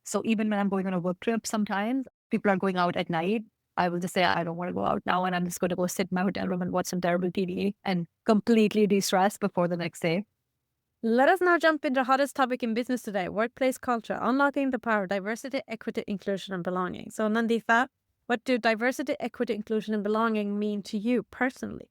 So even when I'm going on a work trip, sometimes people are going out at night. I will just say, I don't want to go out now. And I'm just going to go sit in my hotel room and watch some terrible TV and completely de-stress before the next day. Let us now jump into the hottest topic in business today, workplace culture, unlocking the power of diversity, equity, inclusion, and belonging. So, Nandeeta, what do diversity, equity, inclusion, and belonging mean to you personally?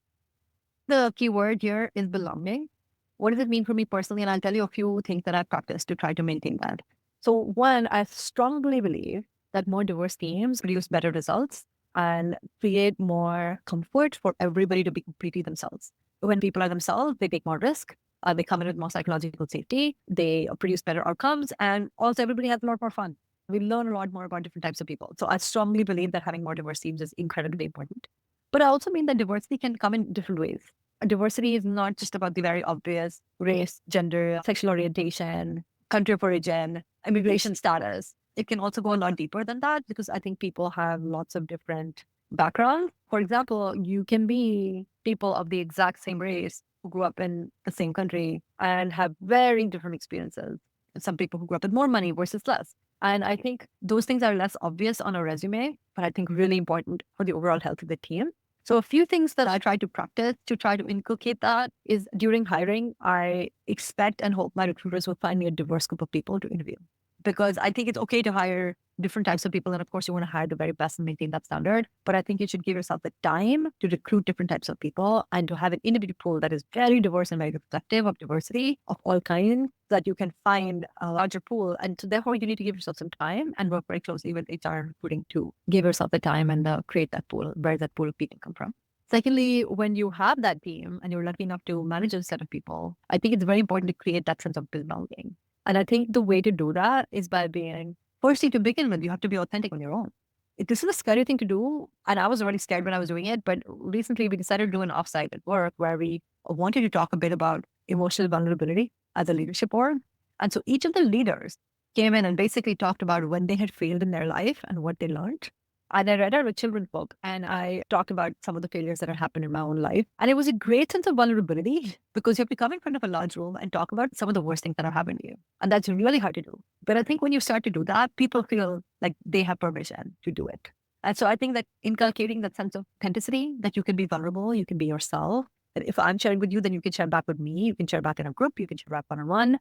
The key word here is belonging. What does it mean for me personally? And I'll tell you a few things that I've practiced to try to maintain that. So one, I strongly believe that more diverse teams produce better results and create more comfort for everybody to be completely themselves. When people are themselves, they take more risk. They come in with more psychological safety. They produce better outcomes. And also everybody has a lot more fun. We learn a lot more about different types of people. So I strongly believe that having more diverse teams is incredibly important. But I also mean that diversity can come in different ways. Diversity is not just about the very obvious race, gender, sexual orientation, country of origin, immigration status. It can also go a lot deeper than that because I think people have lots of different backgrounds. For example, you can be people of the exact same race who grew up in the same country and have very different experiences. Some people who grew up with more money versus less. And I think those things are less obvious on a resume, but I think really important for the overall health of the team. So a few things that I try to practice to try to inculcate that is during hiring, I expect and hope my recruiters will find me a diverse group of people to interview. Because I think it's okay to hire different types of people. And of course, you want to hire the very best and maintain that standard. But I think you should give yourself the time to recruit different types of people and to have an interview pool that is very diverse and very reflective of diversity of all kinds, so that you can find a larger pool. And so therefore, you need to give yourself some time and work very closely with HR recruiting to give yourself the time and create that pool, where that pool of people come from. Secondly, when you have that team and you're lucky enough to manage a set of people, I think it's very important to create that sense of belonging. And I think the way to do that is by being, firstly, to begin with, you have to be authentic on your own. This is a scary thing to do. And I was already scared when I was doing it. But recently, we decided to do an offsite at work where we wanted to talk a bit about emotional vulnerability as a leadership org. And so each of the leaders came in and basically talked about when they had failed in their life and what they learned. And I read out a children's book and I talked about some of the failures that had happened in my own life. And it was a great sense of vulnerability because you have to come in front of a large room and talk about some of the worst things that have happened to you. And that's really hard to do. But I think when you start to do that, people feel like they have permission to do it. And so I think that inculcating that sense of authenticity, that you can be vulnerable, you can be yourself. And if I'm sharing with you, then you can share back with me. You can share back in a group. You can share back one-on-one.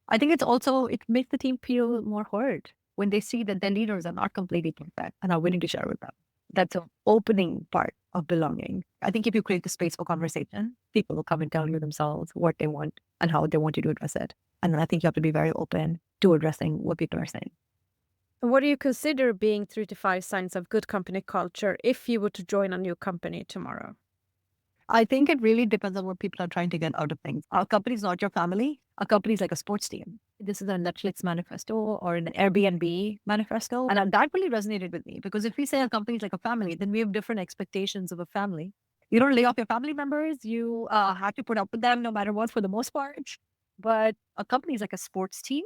I think it makes the team feel more heard when they see that their leaders are not completely perfect and are willing to share with them. That's an opening part of belonging. I think if you create the space for conversation, people will come and tell you themselves what they want and how they want you to address it. And then I think you have to be very open to addressing what people are saying. What do you consider being 3 to 5 signs of good company culture if you were to join a new company tomorrow? I think it really depends on what people are trying to get out of things. Our company is not your family. Our company is like a sports team. This is a Netflix manifesto or an Airbnb manifesto. And that really resonated with me because if we say a company is like a family, then we have different expectations of a family. You don't lay off your family members. You have to put up with them no matter what for the most part. But a company is like a sports team.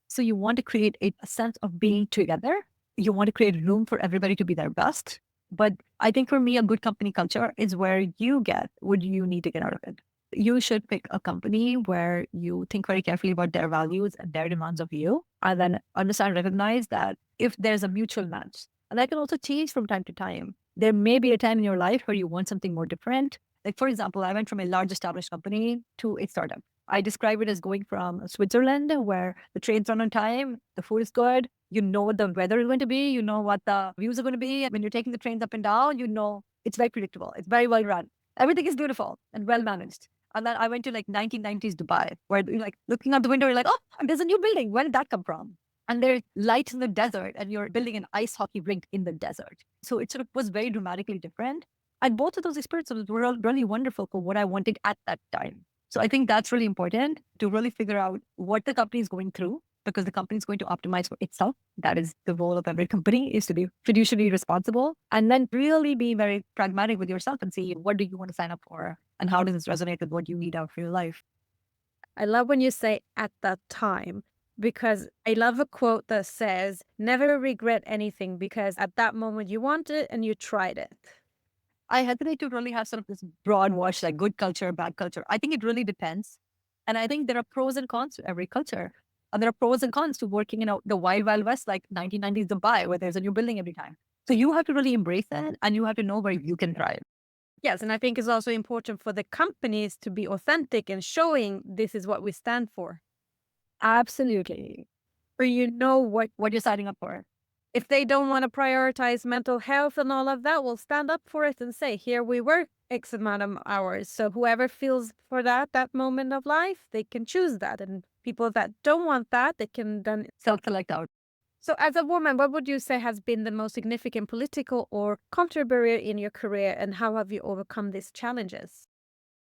So you want to create a sense of being together. You want to create room for everybody to be their best. But I think for me, a good company culture is where you get what you need to get out of it. You should pick a company where you think very carefully about their values and their demands of you, and then understand, recognize that if there's a mutual match, and that can also change from time to time. There may be a time in your life where you want something more different. Like, for example, I went from a large established company to a startup. I describe it as going from Switzerland, where the trains run on time, the food is good, you know what the weather is going to be, you know what the views are going to be. When you're taking the trains up and down, you know it's very predictable. It's very well run. Everything is beautiful and well managed. And then I went to like 1990s Dubai, where you're like looking out the window, you're like, oh, there's a new building. Where did that come from? And there's light in the desert, and you're building an ice hockey rink in the desert. So it sort of was very dramatically different. And both of those experiences were really wonderful for what I wanted at that time. So I think that's really important to really figure out what the company is going through, because the company is going to optimize for itself. That is the role of every company, is to be fiduciary responsible, and then really be very pragmatic with yourself and see what do you want to sign up for and how does this resonate with what you need out for your life. I love when you say at that time, because I love a quote that says, never regret anything because at that moment you want it and you tried it. I hesitate to really have sort of this broad wash, like good culture, bad culture. I think it really depends. And I think there are pros and cons to every culture. And there are pros and cons to working in the wild, wild west, like 1990s Dubai, where there's a new building every time. So you have to really embrace that, and you have to know where you can thrive. Yes, and I think it's also important for the companies to be authentic and showing this is what we stand for. Absolutely. Or you know What you're signing up for. if they don't want to prioritize mental health and all of that, we'll stand up for it and say, here we work X amount of hours. So whoever feels for that moment of life, they can choose that. And people that don't want that, they can then Self-select out. So as a woman, what would you say has been the most significant political or cultural barrier in your career, and how have you overcome these challenges?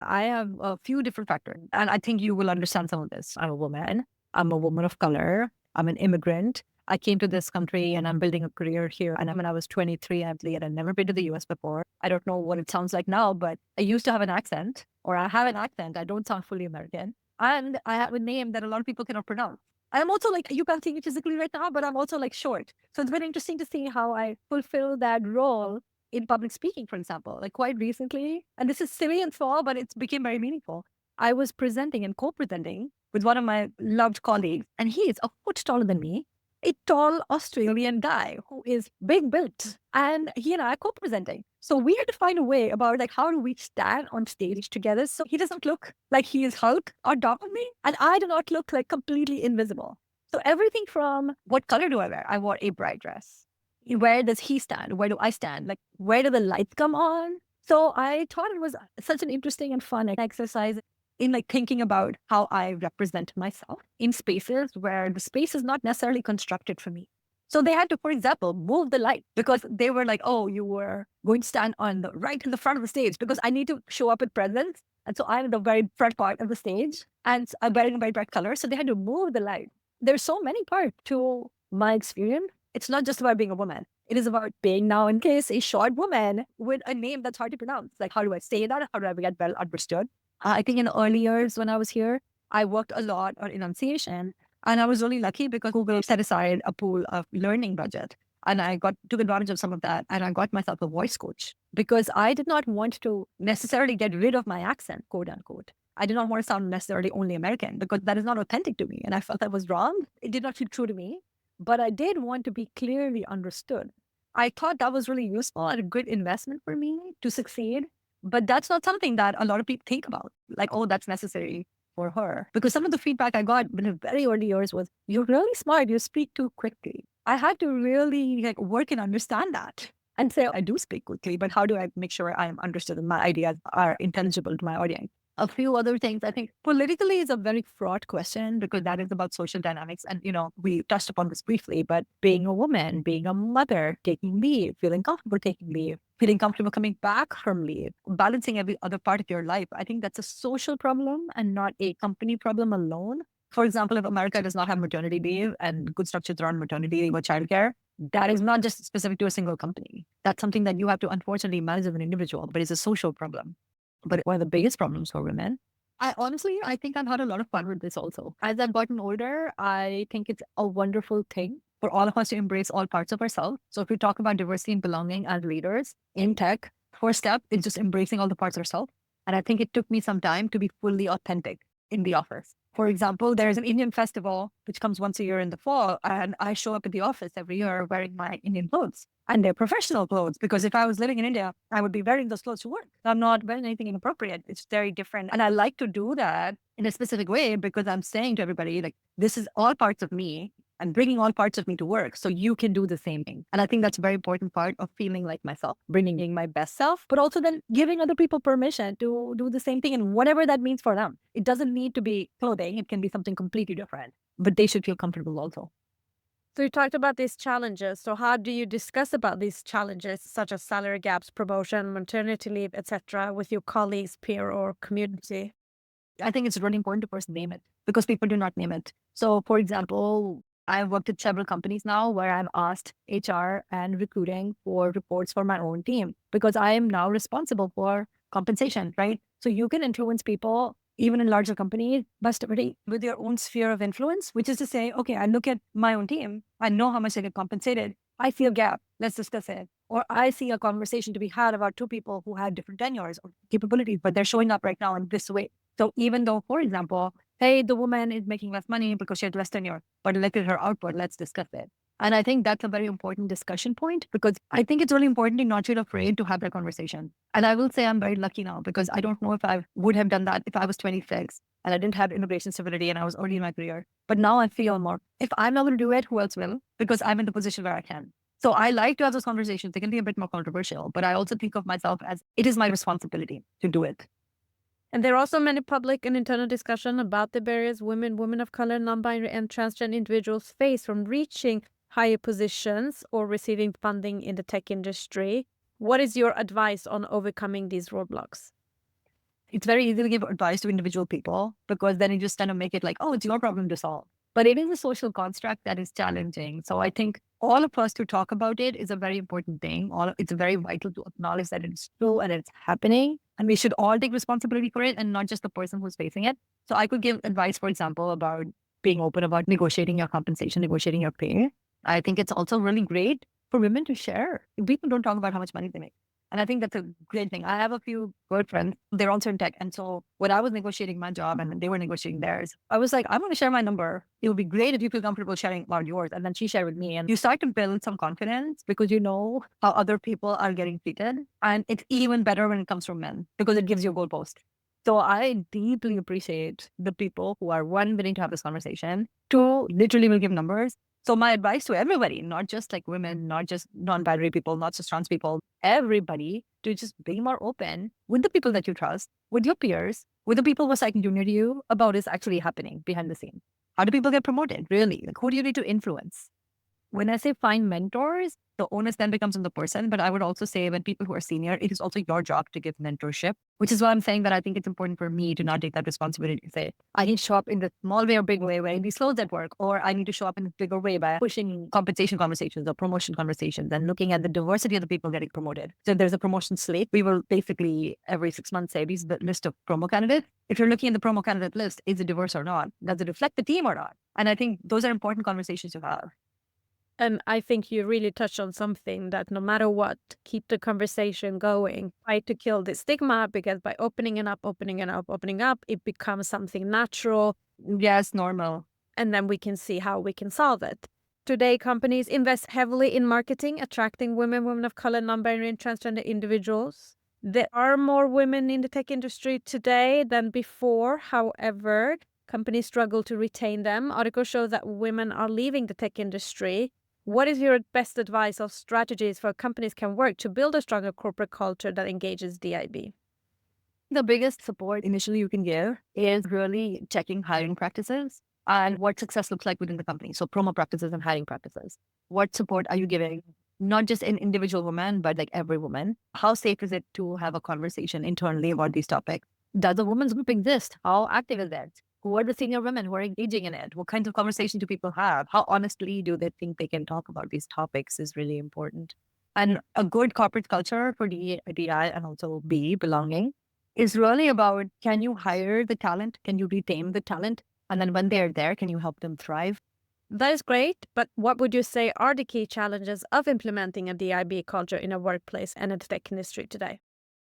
I have a few different factors, and I think you will understand some of this. I'm a woman. I'm a woman of color. I'm an immigrant. I came to this country and I'm building a career here. And when I was 23, I believe I'd never been to the US before. I don't know what it sounds like now, but I used to have an accent, or I have an accent. I don't sound fully American. And I have a name that a lot of people cannot pronounce. I'm also like, you can't see me physically right now, but I'm also like short. So it's very interesting to see how I fulfill that role in public speaking, for example, like quite recently. And this is silly and small, but it's became very meaningful. I was presenting and co-presenting with one of my loved colleagues, and he is a foot taller than me, a tall Australian guy who is big built, and he and I are co-presenting. So we had to find a way about like how do we stand on stage together so he doesn't look like he is Hulk on top of me, and I do not look like completely invisible. So everything from what color do I wear? I wore a bright dress. Where does he stand? Where do I stand? Like, where do the lights come on? So I thought it was such an interesting and fun exercise in like thinking about how I represent myself in spaces where the space is not necessarily constructed for me. So they had to, for example, move the light because they were like, oh, you were going to stand on the right in the front of the stage because I need to show up with presence. And so I'm in the very front part of the stage and I'm wearing a very bright color. So they had to move the light. There's so many parts to my experience. It's not just about being a woman. It is about being now, in case, a short woman with a name that's hard to pronounce. Like, how do I say that? How do I get well understood? I think in the early years when I was here, I worked a lot on enunciation. And I was really lucky because Google set aside a pool of learning budget. And I took advantage of some of that. And I got myself a voice coach because I did not want to necessarily get rid of my accent, quote unquote. I did not want to sound necessarily only American because that is not authentic to me. And I felt that was wrong. It did not feel true to me. But I did want to be clearly understood. I thought that was really useful and a good investment for me to succeed. But that's not something that a lot of people think about. Like, oh, that's necessary for her. Because some of the feedback I got in the very early years was, you're really smart. You speak too quickly. I had to really like work and understand that and say, I do speak quickly, but how do I make sure I am understood and my ideas are intelligible to my audience? A few other things. I think politically is a very fraught question because that is about social dynamics. And, we touched upon this briefly, but being a woman, being a mother, taking leave, feeling comfortable taking leave, feeling comfortable coming back from leave, balancing every other part of your life. I think that's a social problem and not a company problem alone. For example, if America does not have maternity leave and good structures around maternity leave or childcare, that is not just specific to a single company. That's something that you have to unfortunately manage as an individual, but it's a social problem. But one of the biggest problems for women, I think I've had a lot of fun with this also. As I've gotten older, I think it's a wonderful thing for all of us to embrace all parts of ourselves. So if we talk about diversity and belonging as leaders in tech, first step is just embracing all the parts of ourselves. And I think it took me some time to be fully authentic in the office. For example, there's an Indian festival which comes once a year in the fall, and I show up at the office every year wearing my Indian clothes. And they're professional clothes because if I was living in India, I would be wearing those clothes to work. I'm not wearing anything inappropriate. It's very different. And I like to do that in a specific way because I'm saying to everybody, like, this is all parts of me and bringing all parts of me to work so you can do the same thing. And I think that's a very important part of feeling like myself, bringing in my best self, but also then giving other people permission to do the same thing and whatever that means for them. It doesn't need to be clothing. It can be something completely different, but they should feel comfortable also. So you talked about these challenges. So how do you discuss about these challenges, such as salary gaps, promotion, maternity leave, etc., with your colleagues, peer, or community? I think it's really important to first name it because people do not name it. So, for example, I've worked at several companies now where I've asked HR and recruiting for reports for my own team because I am now responsible for compensation, right? So you can influence people even in larger companies, but starting with your own sphere of influence, which is to say, okay, I look at my own team, I know how much they get compensated. I see a gap. Let's discuss it. Or I see a conversation to be had about two people who have different tenures or capabilities, but they're showing up right now in this way. So even though, for example, hey, the woman is making less money because she had less tenure, but look at her output, let's discuss it. And I think that's a very important discussion point because I think it's really important to not feel afraid to have that conversation. And I will say I'm very lucky now because I don't know if I would have done that if I was 26 and I didn't have immigration stability and I was early in my career. But now I feel more, if I'm not going to do it, who else will? Because I'm in the position where I can. So I like to have those conversations. They can be a bit more controversial, but I also think of myself as it is my responsibility to do it. And there are also many public and internal discussion about the barriers women of color, non-binary, and transgender individuals face from reaching higher positions or receiving funding in the tech industry. What is your advice on overcoming these roadblocks? It's very easy to give advice to individual people because then you just kind of make it like, oh, it's your problem to solve. But it is a social construct that is challenging. So I think all of us to talk about it is a very important thing. It's very vital to acknowledge that it's true and it's happening. And we should all take responsibility for it and not just the person who's facing it. So I could give advice, for example, about being open about negotiating your compensation, negotiating your pay. I think it's also really great for women to share. People don't talk about how much money they make. And I think that's a great thing. I have a few good friends. They're also in tech. And so when I was negotiating my job and they were negotiating theirs, I was like, I'm going to share my number. It would be great if you feel comfortable sharing about yours. And then she shared with me. And you start to build some confidence because you know how other people are getting treated. And it's even better when it comes from men because it gives you a goalpost. So I deeply appreciate the people who are one, willing to have this conversation, two, literally will give numbers. So my advice to everybody, not just like women, not just non-binary people, not just trans people, everybody to just be more open with the people that you trust, with your peers, with the people who are second junior to you about what's actually happening behind the scene. How do people get promoted? Really? Like, who do you need to influence? When I say find mentors, the onus then becomes on the person. But I would also say when people who are senior, it is also your job to give mentorship, which is why I'm saying that I think it's important for me to not take that responsibility to say, I need to show up in the small way or big way where these slows at work, or I need to show up in a bigger way by pushing compensation conversations or promotion conversations and looking at the diversity of the people getting promoted. So if there's a promotion slate, we will basically every 6 months say, this is the list of promo candidates. If you're looking at the promo candidate list, is it diverse or not? Does it reflect the team or not? And I think those are important conversations to have. And I think you really touched on something that no matter what, keep the conversation going. Try to kill the stigma because by opening it up, it becomes something natural. Yes, normal. And then we can see how we can solve it. Today, companies invest heavily in marketing, attracting women of color, non-binary, and transgender individuals. There are more women in the tech industry today than before. However, companies struggle to retain them. Articles show that women are leaving the tech industry. What is your best advice of strategies for companies can work to build a stronger corporate culture that engages DIB? The biggest support initially you can give is really checking hiring practices and what success looks like within the company. So promo practices and hiring practices. What support are you giving? Not just an individual woman, but like every woman. How safe is it to have a conversation internally about these topics? Does a women's group exist? How active is it? Who are the senior women who are engaging in it? What kinds of conversation do people have? How honestly do they think they can talk about these topics is really important. And a good corporate culture for DI and also B, belonging, is really about, can you hire the talent? Can you retain the talent? And then when they're there, can you help them thrive? That is great, but what would you say are the key challenges of implementing a DIB culture in a workplace and in the tech industry today?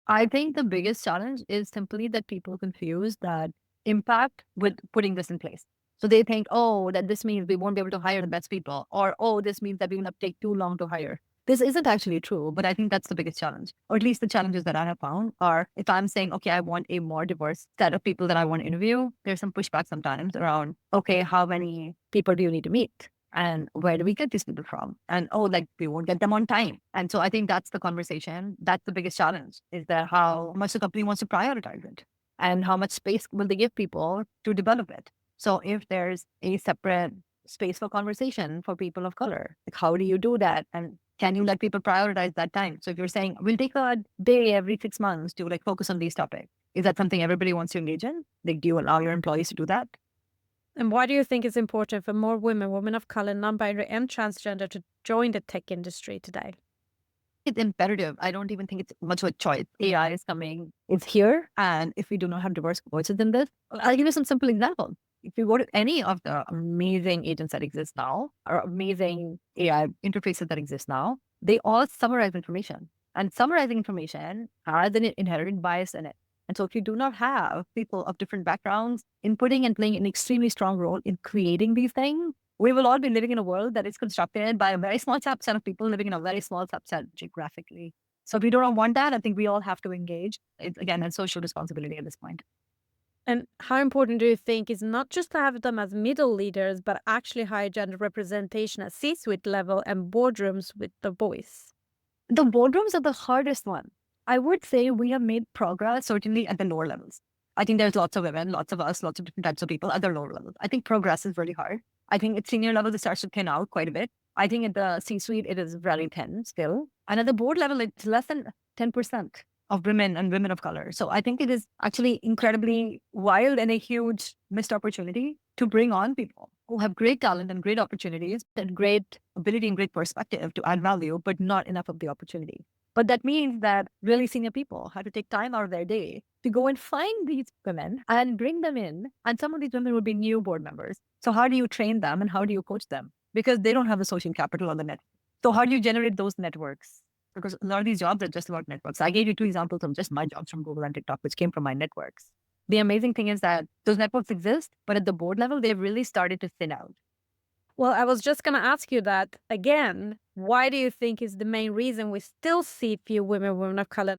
I think the biggest challenge is simply that people confuse that impact with putting this in place. So they think, oh, that this means we won't be able to hire the best people, or oh, this means that we will have to take too long to hire. This isn't actually true, but I think that's the biggest challenge, or at least the challenges that I have found are if I'm saying, okay, I want a more diverse set of people that I want to interview, there's some pushback sometimes around, okay, how many people do you need to meet? And where do we get these people from? And oh, like we won't get them on time. And so I think that's the conversation. That's the biggest challenge, is that how much the company wants to prioritize it and how much space will they give people to develop it. So if there's a separate space for conversation for people of color, like how do you do that? And can you let people prioritize that time? So if you're saying, we'll take a day every 6 months to like focus on these topics, Is that something everybody wants to engage in? Like, do you allow your employees to do that? And why do you think it's important for more women, women of color, non-binary, and transgender to join the tech industry today? It's imperative. I don't even think it's much of a choice. AI is coming, it's here. And if we do not have diverse voices in this, I'll give you some simple examples. If you go to any of the amazing agents that exist now, or amazing AI interfaces that exist now, they all summarize information. And summarizing information has an inherent bias in it. And so if you do not have people of different backgrounds inputting and playing an extremely strong role in creating these things, we will all be living in a world that is constructed by a very small subset of people living in a very small subset geographically. So if we don't want that, I think we all have to engage. It's, again, a social responsibility at this point. And how important do you think is not just to have them as middle leaders, but actually higher gender representation at C-suite level and boardrooms with the voice? The boardrooms are the hardest one. I would say we have made progress, certainly at the lower levels. I think there's lots of women, lots of us, lots of different types of people at the lower levels. I think progress is really hard. I think at senior level, it starts to thin out quite a bit. I think at the C-suite, it is very thin still. And at the board level, it's less than 10% of women and women of color. So I think it is actually incredibly wild and a huge missed opportunity to bring on people who have great talent and great opportunities and great ability and great perspective to add value, but not enough of the opportunity. But that means that really senior people have to take time out of their day to go and find these women and bring them in. And some of these women will be new board members. So how do you train them and how do you coach them? Because they don't have the social capital on the net. So how do you generate those networks? Because a lot of these jobs are just about networks. I gave you 2 examples of just my jobs from Google and TikTok, which came from my networks. The amazing thing is that those networks exist, but at the board level, they've really started to thin out. Well, I was just going to ask you that again. Why do you think is the main reason we still see few women of color?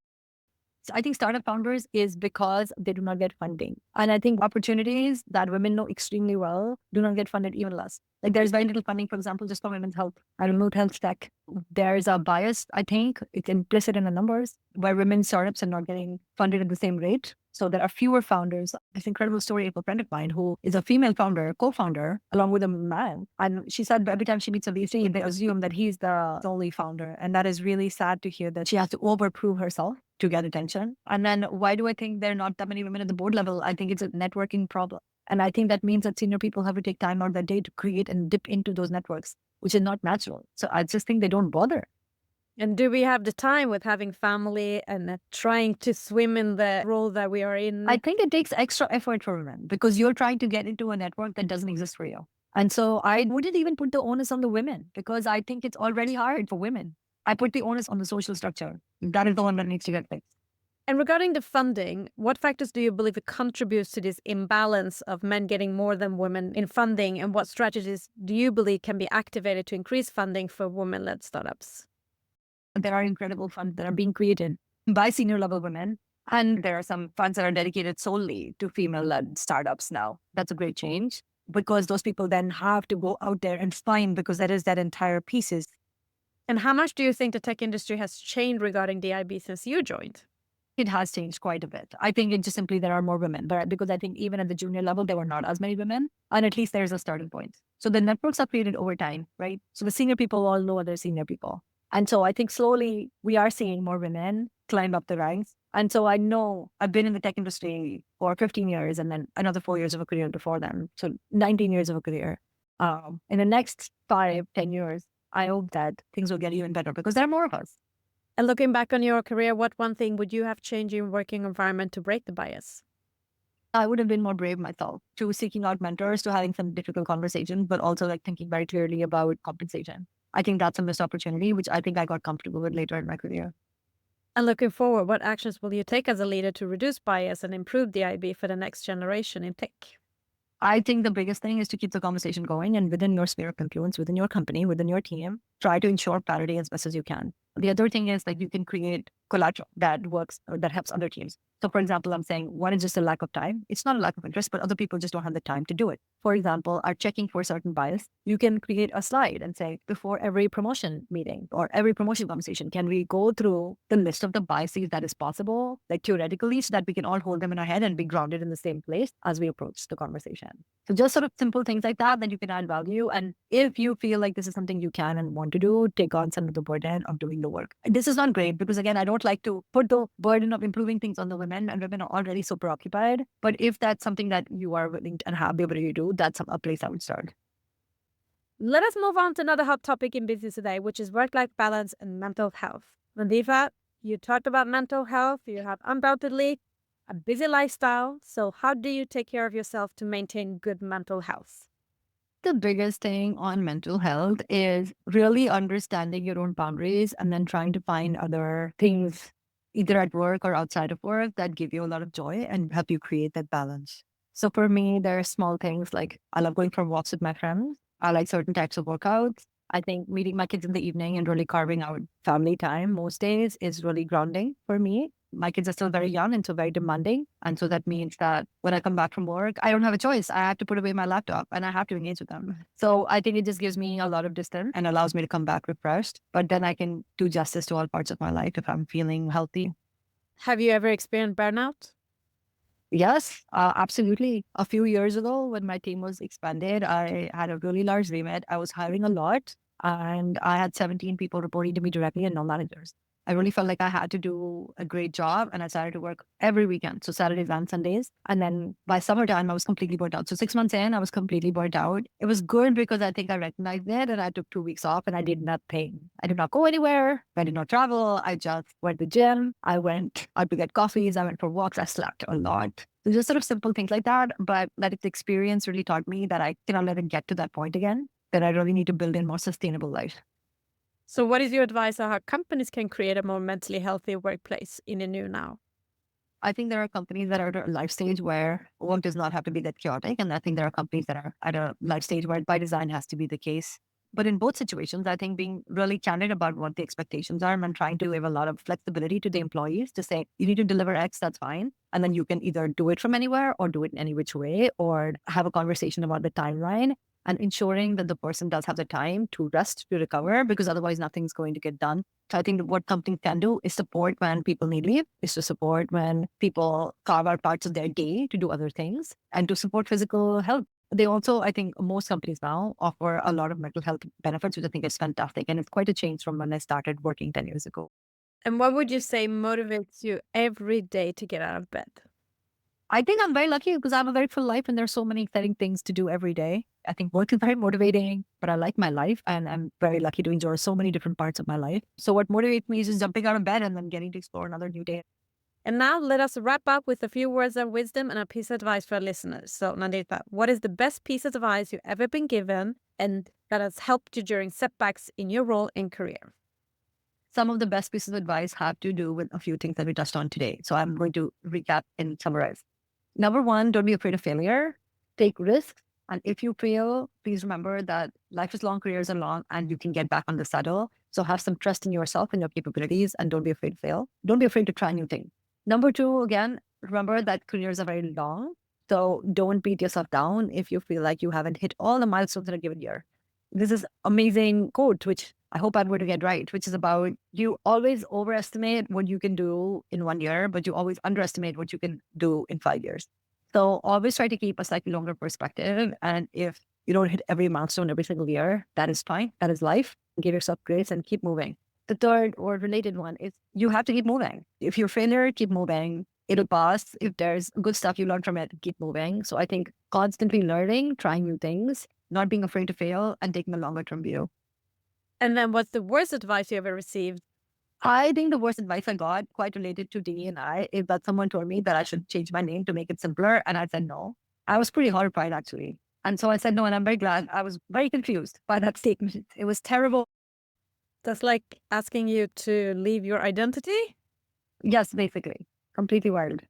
So I think startup founders is because they do not get funding. And I think opportunities that women know extremely well do not get funded even less. Like there's very little funding, for example, just for women's health and remote health tech. There's a bias, I think, it's implicit in the numbers where women's startups are not getting funded at the same rate. So there are fewer founders. This incredible story of a friend of mine who is a female founder, co-founder, along with a man. And she said every time she meets a VC, they assume that he's the only founder. And that is really sad to hear that she has to overprove herself to get attention. And then why do I think there are not that many women at the board level? I think it's a networking problem. And I think that means that senior people have to take time out of their day to create and dip into those networks, which is not natural. So I just think they don't bother. And do we have the time with having family and trying to swim in the role that we are in? I think it takes extra effort for women because you're trying to get into a network that doesn't exist for you. And so I wouldn't even put the onus on the women because I think it's already hard for women. I put the onus on the social structure. That is the one that needs to get fixed. And regarding the funding, what factors do you believe contributes to this imbalance of men getting more than women in funding? And what strategies do you believe can be activated to increase funding for women-led startups? There are incredible funds that are being created by senior level women. And there are some funds that are dedicated solely to female-led startups now. That's a great change because those people then have to go out there and find, because that is that entire pieces. And how much do you think the tech industry has changed regarding DIB since you joined? It has changed quite a bit. I think it just simply there are more women, but because I think even at the junior level, there were not as many women. And at least there's a starting point. So the networks are created over time, right? So the senior people all know other senior people. And so I think slowly we are seeing more women climb up the ranks. And so I know I've been in the tech industry for 15 years and then another 4 years of a career before them. So 19 years of a career. In the next 5-10 years, I hope that things will get even better because there are more of us. And looking back on your career, what one thing would you have changed in your working environment to break the bias? I would have been more brave myself to seeking out mentors, to having some difficult conversations, but also like thinking very clearly about compensation. I think that's a missed opportunity, which I think I got comfortable with later in my career. And looking forward, what actions will you take as a leader to reduce bias and improve the IB for the next generation in tech? I think the biggest thing is to keep the conversation going and within your sphere of influence, within your company, within your team, try to ensure parity as best as you can. The other thing is like you can create collateral that works or that helps other teams. So for example, I'm saying one is just a lack of time. It's not a lack of interest, but other people just don't have the time to do it. For example, are checking for certain bias. You can create a slide and say before every promotion meeting or every promotion conversation, can we go through the list of the biases that is possible, like theoretically, so that we can all hold them in our head and be grounded in the same place as we approach the conversation. So just sort of simple things like that you can add value. And if you feel like this is something you can and want to do, take on some of the burden of doing the work. This is not great because again, I don't like to put the burden of improving things on the women women, and women are already so preoccupied. But if that's something that you are willing and have the ability to do, that's a place I would start. Let us move on to another hot topic in business today, which is work-life balance and mental health. Nandeeta, you talked about mental health. You have undoubtedly a busy lifestyle. So how do you take care of yourself to maintain good mental health? The biggest thing on mental health is really understanding your own boundaries and then trying to find other things, either at work or outside of work, that give you a lot of joy and help you create that balance. So for me, there are small things like I love going for walks with my friends. I like certain types of workouts. I think meeting my kids in the evening and really carving out family time most days is really grounding for me. My kids are still very young and so very demanding. And so that means that when I come back from work, I don't have a choice. I have to put away my laptop and I have to engage with them. So I think it just gives me a lot of distance and allows me to come back refreshed. But then I can do justice to all parts of my life if I'm feeling healthy. Have you ever experienced burnout? Yes, absolutely. A few years ago, when my team was expanded, I had a really large remit. I was hiring a lot, and I had 17 people reporting to me directly and no managers. I really felt like I had to do a great job, and I started to work every weekend, so Saturdays and Sundays. And then by summertime, I was completely burnt out. So 6 months in, I was completely burnt out. It was good because I think I recognized it, and I took 2 weeks off, and I did nothing. I did not go anywhere. I did not travel. I just went to the gym. I went out to get coffees. I went for walks. I slept a lot. So just sort of simple things like that. But that experience really taught me that I cannot let it get to that point again, that I really need to build a more sustainable life. So what is your advice on how companies can create a more mentally healthy workplace in the new now? I think there are companies that are at a life stage where work does not have to be that chaotic. And I think there are companies that are at a life stage where by design has to be the case. But in both situations, I think being really candid about what the expectations are and trying to give a lot of flexibility to the employees to say, you need to deliver X, that's fine. And then you can either do it from anywhere or do it in any which way or have a conversation about the timeline and ensuring that the person does have the time to rest, to recover, because otherwise nothing's going to get done. So I think what companies can do is support when people need leave, is to support when people carve out parts of their day to do other things and to support physical health. They also, I think most companies now offer a lot of mental health benefits, which I think is fantastic. And it's quite a change from when I started working 10 years ago. And what would you say motivates you every day to get out of bed? I think I'm very lucky because I have a very full life and there's so many exciting things to do every day. I think work is very motivating, but I like my life and I'm very lucky to enjoy so many different parts of my life. So what motivates me is just jumping out of bed and then getting to explore another new day. And now let us wrap up with a few words of wisdom and a piece of advice for our listeners. So Nandeeta, what is the best piece of advice you've ever been given and that has helped you during setbacks in your role and career? Some of the best pieces of advice have to do with a few things that we touched on today. So I'm going to recap and summarize. Number one, don't be afraid of failure. Take risks. And if you fail, please remember that life is long, careers are long, and you can get back on the saddle. So have some trust in yourself and your capabilities, and don't be afraid to fail. Don't be afraid to try new things. Number two, again, remember that careers are very long. So don't beat yourself down if you feel like you haven't hit all the milestones in a given year. This is amazing quote, which I hope I'm going to get right, which is about you always overestimate what you can do in 1 year, but you always underestimate what you can do in 5 years. So always try to keep a slightly longer perspective. And if you don't hit every milestone every single year, that is fine. That is life. Give yourself grace and keep moving. The third or related one is you have to keep moving. If you're a failure, keep moving. It'll pass. If there's good stuff you learn from it, keep moving. So I think constantly learning, trying new things, not being afraid to fail, and taking a longer term view. And then what's the worst advice you ever received? I think the worst advice I got, quite related to D and I, is that someone told me that I should change my name to make it simpler. And I said no. I was pretty horrified, actually. And so I said no, and I'm very glad. I was very confused by that statement. It was terrible. That's like asking you to leave your identity? Yes, basically. Completely wild.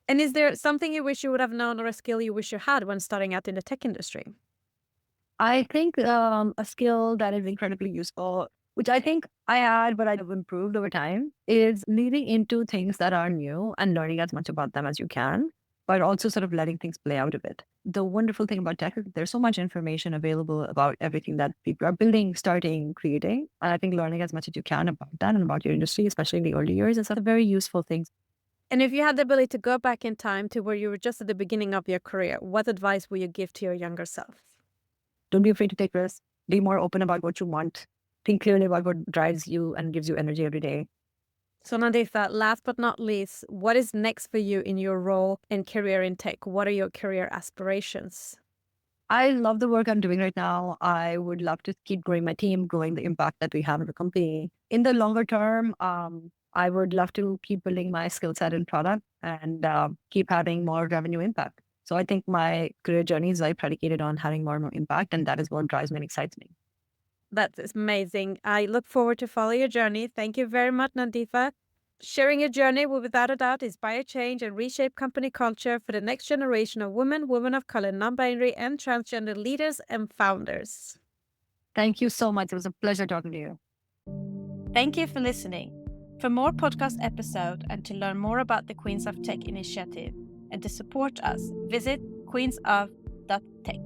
And is there something you wish you would have known or a skill you wish you had when starting out in the tech industry? I think a skill that is incredibly useful, which I think I had, but I've improved over time, is leading into things that are new and learning as much about them as you can, but also sort of letting things play out a bit. The wonderful thing about tech is there's so much information available about everything that people are building, starting, creating. And I think learning as much as you can about that and about your industry, especially in the early years, is a very useful thing. And if you had the ability to go back in time to where you were just at the beginning of your career, what advice would you give to your younger self? Don't be afraid to take risks. Be more open about what you want. Think clearly about what drives you and gives you energy every day. So Nandeeta, last but not least, what is next for you in your role and career in tech? What are your career aspirations? I love the work I'm doing right now. I would love to keep growing my team, growing the impact that we have in the company. In the longer term, I would love to keep building my skill set in product and keep having more revenue impact. So I think my career journey is very predicated on having more and more impact, and that is what drives me and excites me. That is amazing. I look forward to follow your journey. Thank you very much, Nandeeta. Sharing your journey will without a doubt inspire change and reshape company culture for the next generation of women of color, non-binary, and transgender leaders and founders. Thank you so much. It was a pleasure talking to you. Thank you for listening. For more podcast episodes and to learn more about the Queens of Tech initiative and to support us, visit queensof.tech.